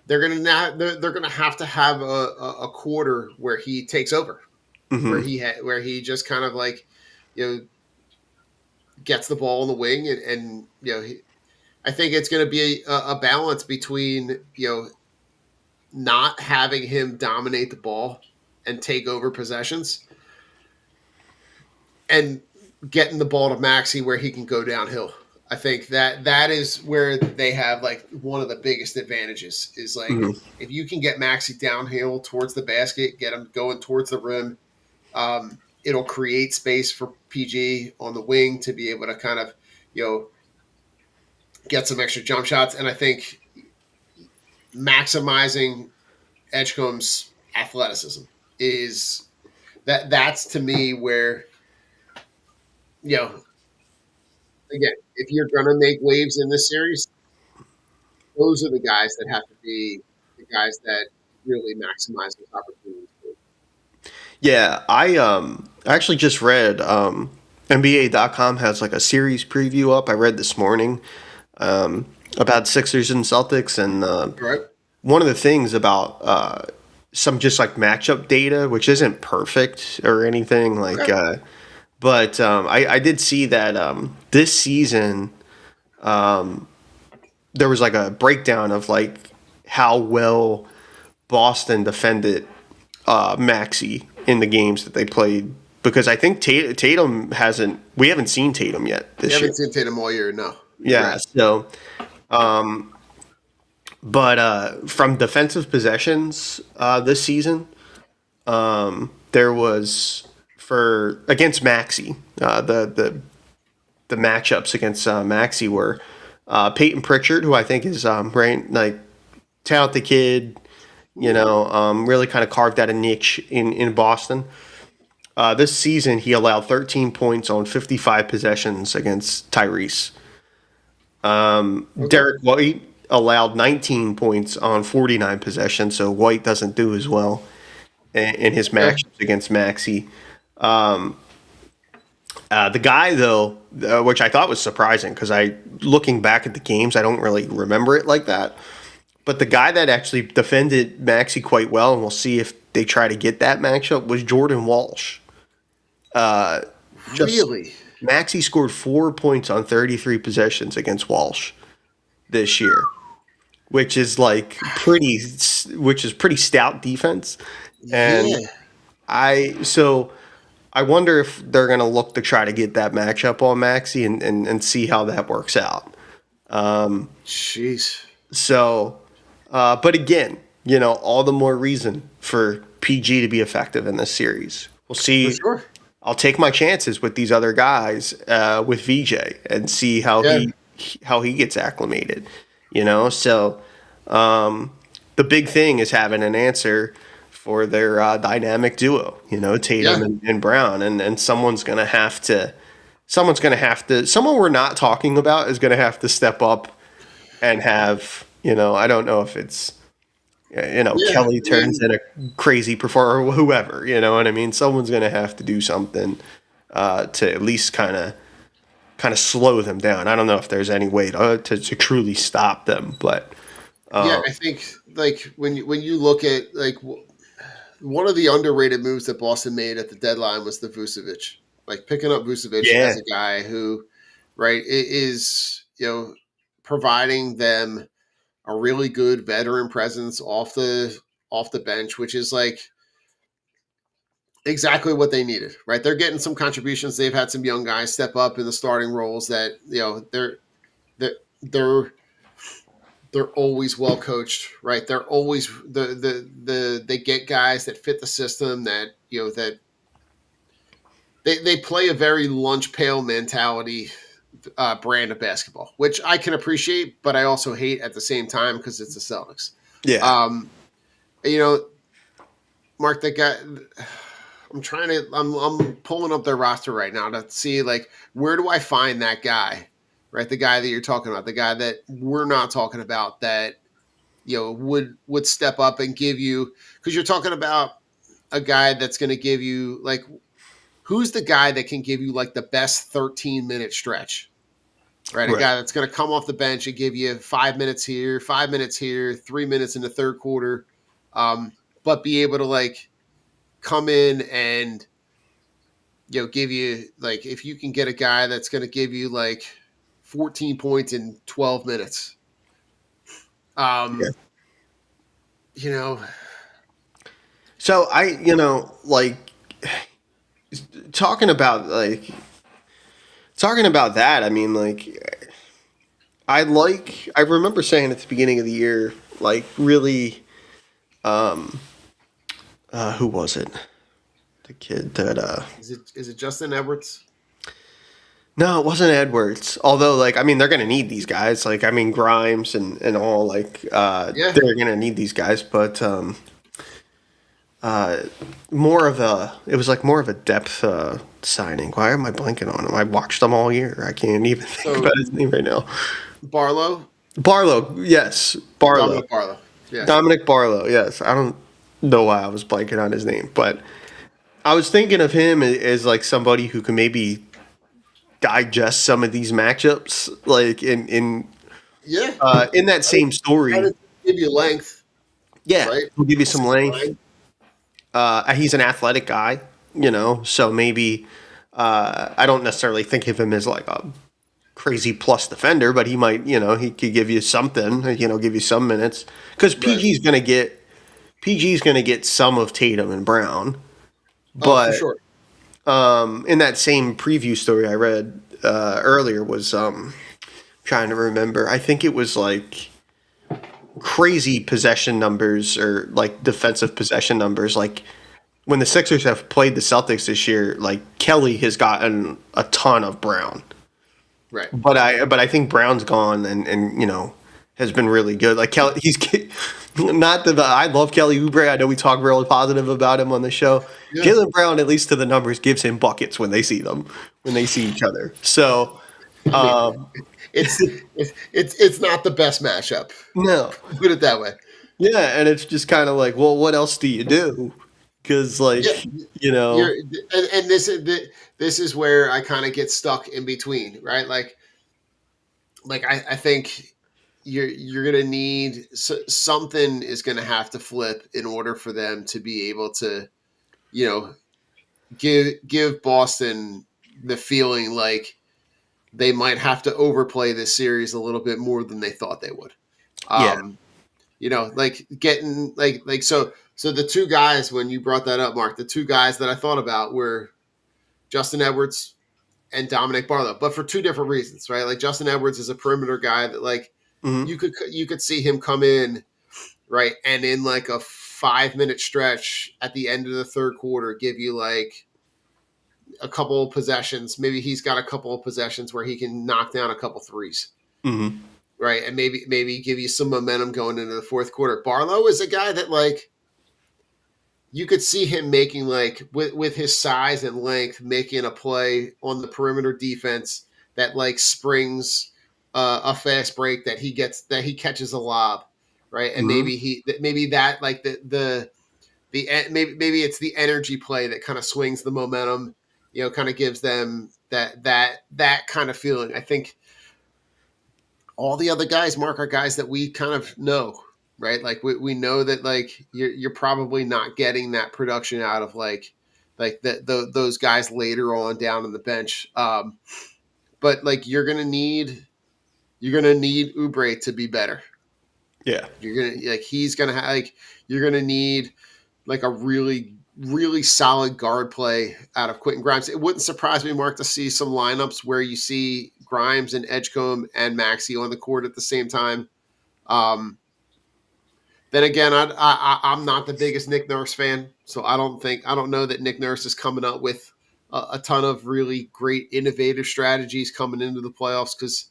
gonna have to have a quarter where he takes over, where he just kind of like gets the ball in the wing and I think it's going to be a balance between not having him dominate the ball and take over possessions and getting the ball to Maxey where he can go downhill. I think that is where they have like one of the biggest advantages is like Mhm. if you can get Maxi downhill towards the basket, get him going towards the rim, it'll create space for PG on the wing to be able to kind of, you know, get some extra jump shots. And I think maximizing Edgecombe's athleticism is that's to me where, you know, again, if you're going to make waves in this series, those are the guys that have to be the guys that really maximize those opportunities. Yeah, I actually just read NBA.com has like a series preview up. I read this morning about Sixers and Celtics, and Right? one of the things about some just like matchup data, which isn't perfect or anything like, Okay. but I did see that this season there was like a breakdown of like how well Boston defended Maxi in the games that they played, because I think Tatum hasn't. We haven't seen Tatum yet You this year. haven't seen Tatum all year, no. Yeah. Right. So, but from defensive possessions this season, there was for against Maxi the matchups against Maxi were Peyton Pritchard, who I think is right like talented kid, really kind of carved out a niche in Boston. This season, he allowed 13 points on 55 possessions against Tyrese. Okay. Derek White allowed 19 points on 49 possessions, so White doesn't do as well in his Okay. matchups against Maxi. The guy, though, which I thought was surprising, because looking back at the games, I don't really remember it like that. But the guy that actually defended Maxi quite well, and we'll see if they try to get that matchup, was Jordan Walsh. Just Really? Maxi scored 4 points on 33 possessions against Walsh this year, which is which is pretty stout defense. And Yeah. I wonder if they're going to look to try to get that matchup on Maxi and see how that works out. Jeez. So, but again, all the more reason for PG to be effective in this series. We'll For see. sure. I'll take my chances with these other guys, with VJ, and see how Yeah. he gets acclimated. So the big thing is having an answer for their dynamic duo. Tatum Yeah. and Brown, and someone we're not talking about is going to have to step up and have. I don't know if it's. Yeah. Kelly I mean, turns in a crazy performer, or whoever. You know what I mean? Someone's going to have to do something to at least kind of slow them down. I don't know if there's any way to truly stop them, but yeah, I think like when you look at like one of the underrated moves that Boston made at the deadline was the Vucevic, like picking up Vucevic yeah, as a guy who, right, is providing them a really good veteran presence off the bench, which is like exactly what they needed, right? They're getting some contributions. They've had some young guys step up in the starting roles that they're they're they're always well coached, right? They're always they get guys that fit the system that that they play a very lunch pail mentality brand of basketball, which I can appreciate, but I also hate at the same time because it's the Celtics. yeah, Um, you know, Mark, that guy. I'm pulling up their roster right now to see like where do I find that guy, right? The guy that you're talking about, the guy that we're not talking about that would step up and give you, because you're talking about a guy that's going to give you like who's the guy that can give you like the best 13-minute stretch, right? A right. guy that's going to come off the bench and give you 5 minutes here, 5 minutes here, 3 minutes in the third quarter, but be able to like come in and give you like if you can get a guy that's going to give you like 14 points in 12 minutes. Yeah. Um, you know, So like talking about talking about that. I mean, like I remember saying at the beginning of the year, like really, who was it? The kid that Is it Justin Edwards? no, it wasn't Edwards. Although, like, I mean, they're gonna need these guys. Like, I mean, Grimes and all. Like, Yeah. they're gonna need these guys. But more of a, it was like more of a depth signing. Why am I blanking on him? I watched them all year. I can't even think So about his name right now. Barlow, Barlow, yes, Barlow, Dominic Barlow. Yeah. Dominic Barlow, yes. I don't know why I was blanking on his name, but I was thinking of him as like somebody who can maybe digest some of these matchups, like Yeah. in that same How story. did give you length, Yeah, right? he'll give you some length. Line. He's an athletic guy, so maybe I don't necessarily think of him as like a crazy plus defender, but he might, he could give you something, give you some minutes because Right. PG's gonna get some of Tatum and Brown, Oh, for but sure. in that same preview story I read earlier was trying to remember. I think it was like crazy possession numbers or like defensive possession numbers. Like when the Sixers have played the Celtics this year, like Kelly has gotten a ton of Brown, Right. but I think Brown's gone and has been really good. Like Kelly, he's not that I love Kelly Oubre. I know we talk really positive about him on the show. Yeah. Jaylen Brown, at least to the numbers, gives him buckets when they see them, when they see each other. So It's not the best matchup. no, Put it that way. yeah, and it's just kind of like, well, what else do you do? Because Yeah. you know, You're and this is where I kind of get stuck in between, right? Like I think you're gonna need something is gonna have to flip in order for them to be able to, you know, give Boston the feeling like they might have to overplay this series a little bit more than they thought they would. yeah, Um, like getting so the two guys when you brought that up, Mark, the two guys that I thought about were Justin Edwards and Dominic Barlow, but for two different reasons, right? Like Justin Edwards is a perimeter guy that like hmm you could see him come in, right, and in like a 5 minute stretch at the end of the third quarter give you like a couple of possessions. Maybe he's got a couple of possessions where he can knock down a couple threes, hmm right, and maybe give you some momentum going into the fourth quarter. Barlow is a guy that like you could see him making like with his size and length making a play on the perimeter defense that like springs a fast break that he catches a lob, right, and hmm maybe that like maybe it's the energy play that kind of swings the momentum, kind of gives them that kind of feeling. I think all the other guys, Mark, are guys that we kind of know, right? Like we know that like you're probably not getting that production out of like those guys later on down on the bench. But like you're gonna need Oubre to be better. yeah, He's gonna like you're gonna need like a really really solid guard play out of Quentin Grimes. It wouldn't surprise me, Mark, to see some lineups where you see Grimes and Edgecombe and Maxey on the court at the same time. Um, then again, I'm not the biggest Nick Nurse fan, so I don't know that Nick Nurse is coming up with a ton of really great innovative strategies coming into the playoffs because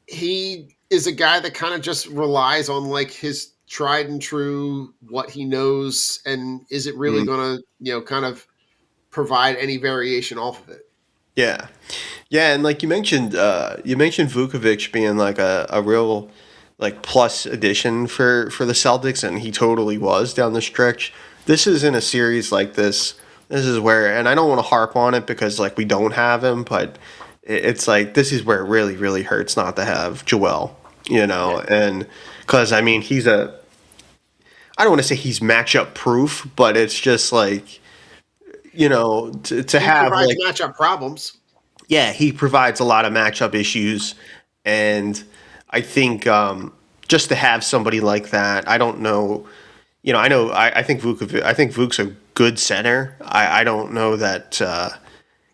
he is a guy that kind of just relies on like his tried and true what he knows and isn't really mhm, going to kind of provide any variation off of it. yeah, yeah. And like you mentioned Vukovic being like a real like plus addition for the Celtics, and he totally was down the stretch. This is in a series like this. This is where, and I don't want to harp on it because like we don't have him, but it's like this is where it really really hurts not to have Joel, Yeah. and because I mean I don't want to say he's matchup proof, but it's just like to He have provides like matchup problems. yeah, he provides a lot of matchup issues, and I think just to have somebody like that, I don't know. I think I think Vuk's a good center. I don't know that.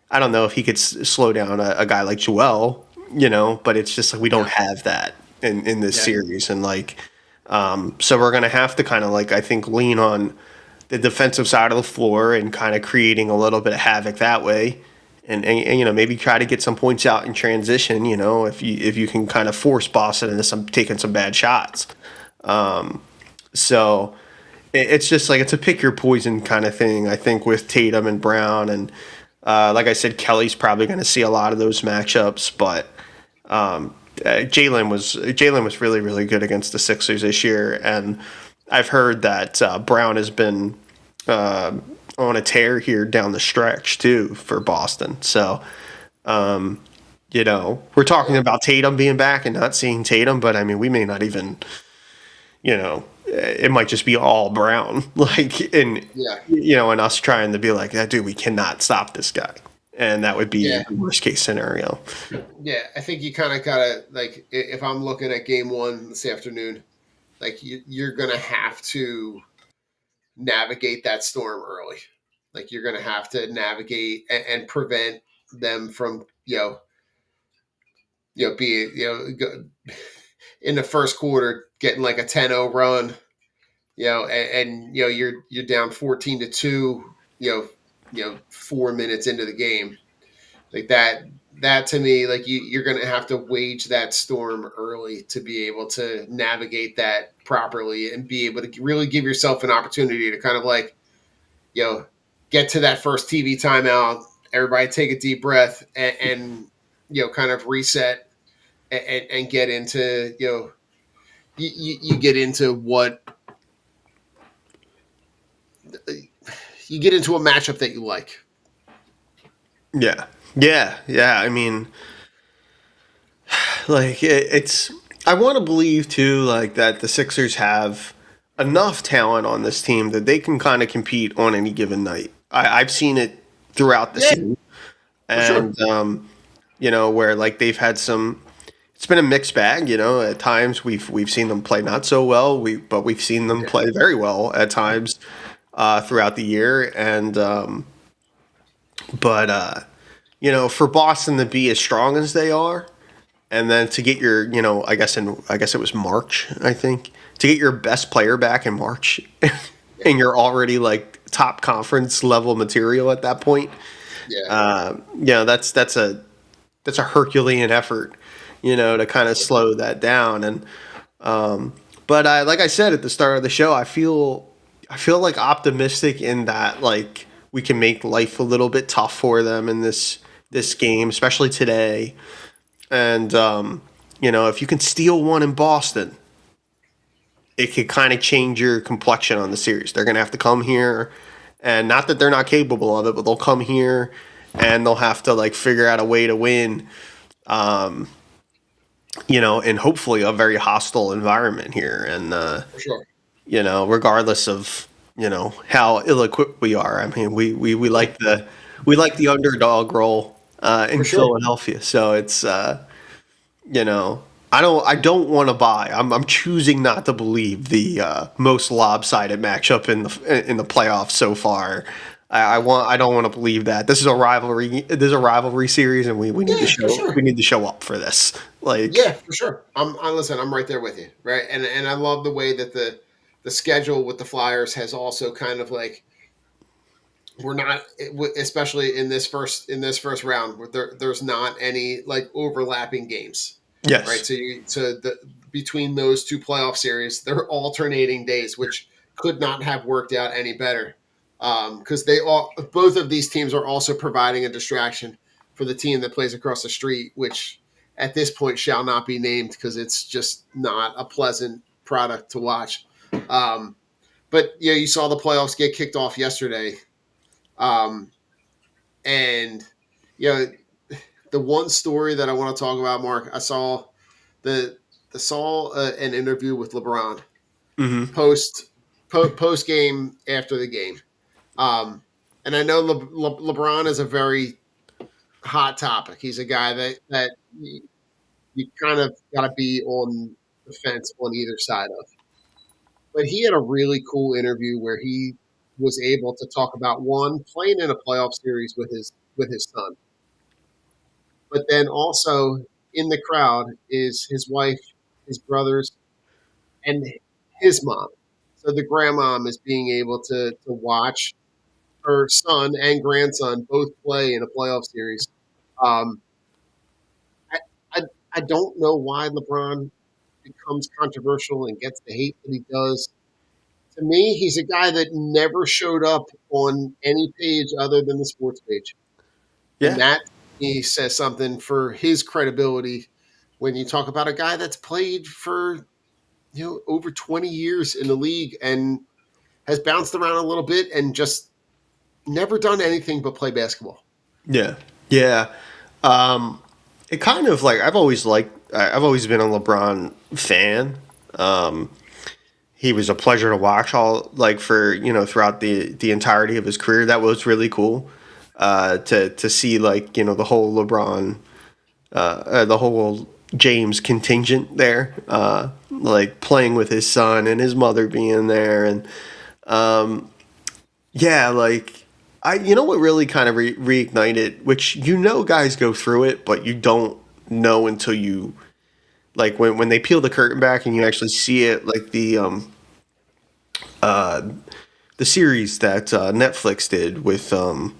I don't know if he could slow down a guy like Joel. but it's just like we don't Yeah. have that in this Yeah. series, and like, so we're gonna have to kind of like I think lean on the defensive side of the floor and kind of creating a little bit of havoc that way. And maybe try to get some points out in transition. If you can kind of force Boston into some taking some bad shots. So it's just like it's a pick your poison kind of thing. I think with Tatum and Brown, and like I said, Kelly's probably going to see a lot of those matchups. But Jalen was really really good against the Sixers this year, and I've heard that Brown has been on a tear here down the stretch too for Boston. So we're talking about Tatum being back and not seeing Tatum, but I mean we may not even it might just be all Brown, like Yeah. and us trying to be like, that dude, we cannot stop this guy, and that would be Yeah. the worst case scenario. Yeah. I think you kind of gotta like if I'm looking at game one this afternoon, like you're gonna have to navigate that storm early. Like you're gonna have to navigate and prevent them from be in the first quarter getting like a 10-0 run, and you're down 14-2, 4 minutes into the game, like that to me, like you're going to have to wage that storm early to be able to navigate that properly and be able to really give yourself an opportunity to kind of like get to that first TV timeout, everybody take a deep breath and kind of reset and get into you get into what you get into a matchup that you like. Yeah, yeah. I mean, like it's. I want to believe too, like that the Sixers have enough talent on this team that they can kind of compete on any given night. I've seen it throughout the Yeah, season, for sure. and where like they've had some. It's been a mixed bag, At times we've seen them play not so well, but we've seen them Yeah, play very well at times throughout the year, and but for Boston to be as strong as they are, and then to get your, I guess it was March, I think, to get your best player back in March, yeah, and you're already like top conference level material at that point. yeah, That's a Herculean effort, to kind of slow that down. And but like I said at the start of the show, I feel like optimistic in that like we can make life a little bit tough for them in this game, especially today. And if you can steal one in Boston, it could kind of change your complexion on the series. They're going to have to come here, and not that they're not capable of it, but they'll come here and they'll have to like figure out a way to win. In hopefully a very hostile environment here, and for sure. regardless of how ill-equipped we are. I mean, we like the underdog role in For sure. Philadelphia, so it's I don't want to buy. I'm choosing not to believe the most lopsided matchup in the playoffs so far. I don't want to believe that this is a rivalry. This is a rivalry series, and we need to Yeah, for show sure. we need to show up for this. Like, Yeah, for sure. Listen. I'm right there with you, right? And I love the way that the schedule with the Flyers has also kind of like we're not, especially in this first round, where there's not any like overlapping games, right? yes, So between those two playoff series, they're alternating days, which could not have worked out any better, because both of these teams are also providing a distraction for the team that plays across the street, which at this point shall not be named because it's just not a pleasant product to watch. But you saw the playoffs get kicked off yesterday. Um, and you know, the one story that I want to talk about, Mark, I saw the an interview with LeBron hmm post post game after the game. And I know LeBron is a very hot topic. He's a guy that you kind of got to be on the fence on either side of. But he had a really cool interview where he was able to talk about one playing in a playoff series with his son, but then also in the crowd is his wife, his brothers, and his mom. So the grandmom is being able to watch her son and grandson both play in a playoff series. Um, I, I I don't know why LeBron becomes controversial and gets the hate that he does. To me, he's a guy that never showed up on any page other than the sports page. And Yeah. that he says something for his credibility when you talk about a guy that's played for over 20 years in the league and has bounced around a little bit and just never done anything but play basketball. Yeah. Yeah. It kind of like I've always been a LeBron fan. He was a pleasure to watch all like for throughout the entirety of his career. That was really cool to see like the whole LeBron, the whole James contingent there, like playing with his son and his mother being there, and yeah, like you know what really kind of reignited, which guys go through it, but you don't know until you like when they peel the curtain back and you actually see it, like the series that Netflix did with the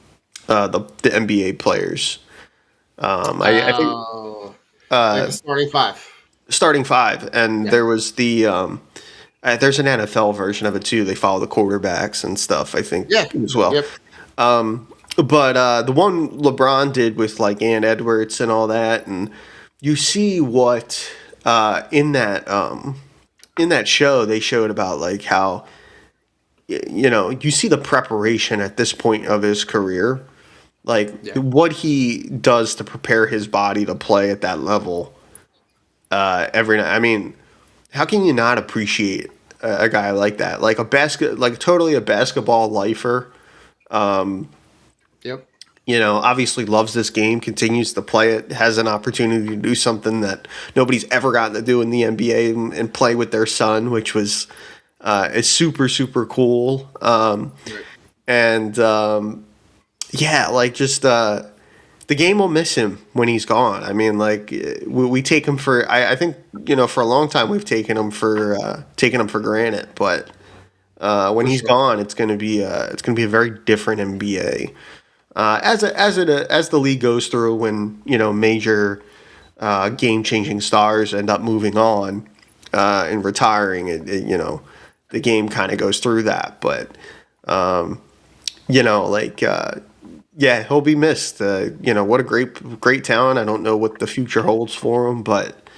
NBA players. I think Like the starting five. starting five, and Yeah. there was there's an NFL version of it too. They follow the quarterbacks and stuff, I think, Yeah. as well. Yep. But the one LeBron did with like Ann Edwards and all that, and you see what in that show they showed about like how you see the preparation at this point of his career, like Yeah. what he does to prepare his body to play at that level every night. I mean, how can you not appreciate a guy like that, like like totally a basketball lifer? Yep. Obviously loves this game, continues to play it, has an opportunity to do something that nobody's ever gotten to do in the NBA and play with their son, which was is super, super cool. Right. And yeah, like just the game will miss him when he's gone. I mean, like we take him for, I think, for a long time we've taken him for granted, but when For he's sure. gone, it's going to be a very different NBA. As the league goes through, when major game changing stars end up moving on and retiring, the game kind of goes through that. But like yeah, he'll be missed. What a great talent. I don't know what the future holds for him, but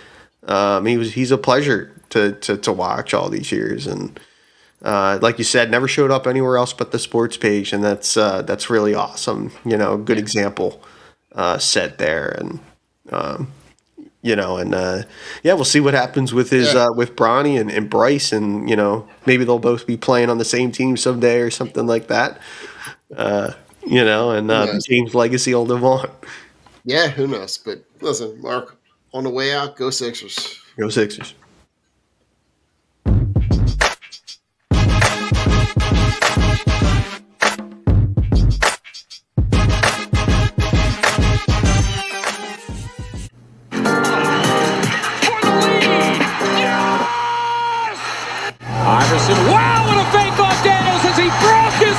he's a pleasure to watch all these years. And like you said, never showed up anywhere else but the sports page, and that's really awesome. Good example set there, and yeah, we'll see what happens with his Yeah. with Bronny and Bryce, and maybe they'll both be playing on the same team someday or something like that. And knows? James' legacy will live on. Yeah, who knows? But listen, Mark, on the way out, go Sixers. Go Sixers.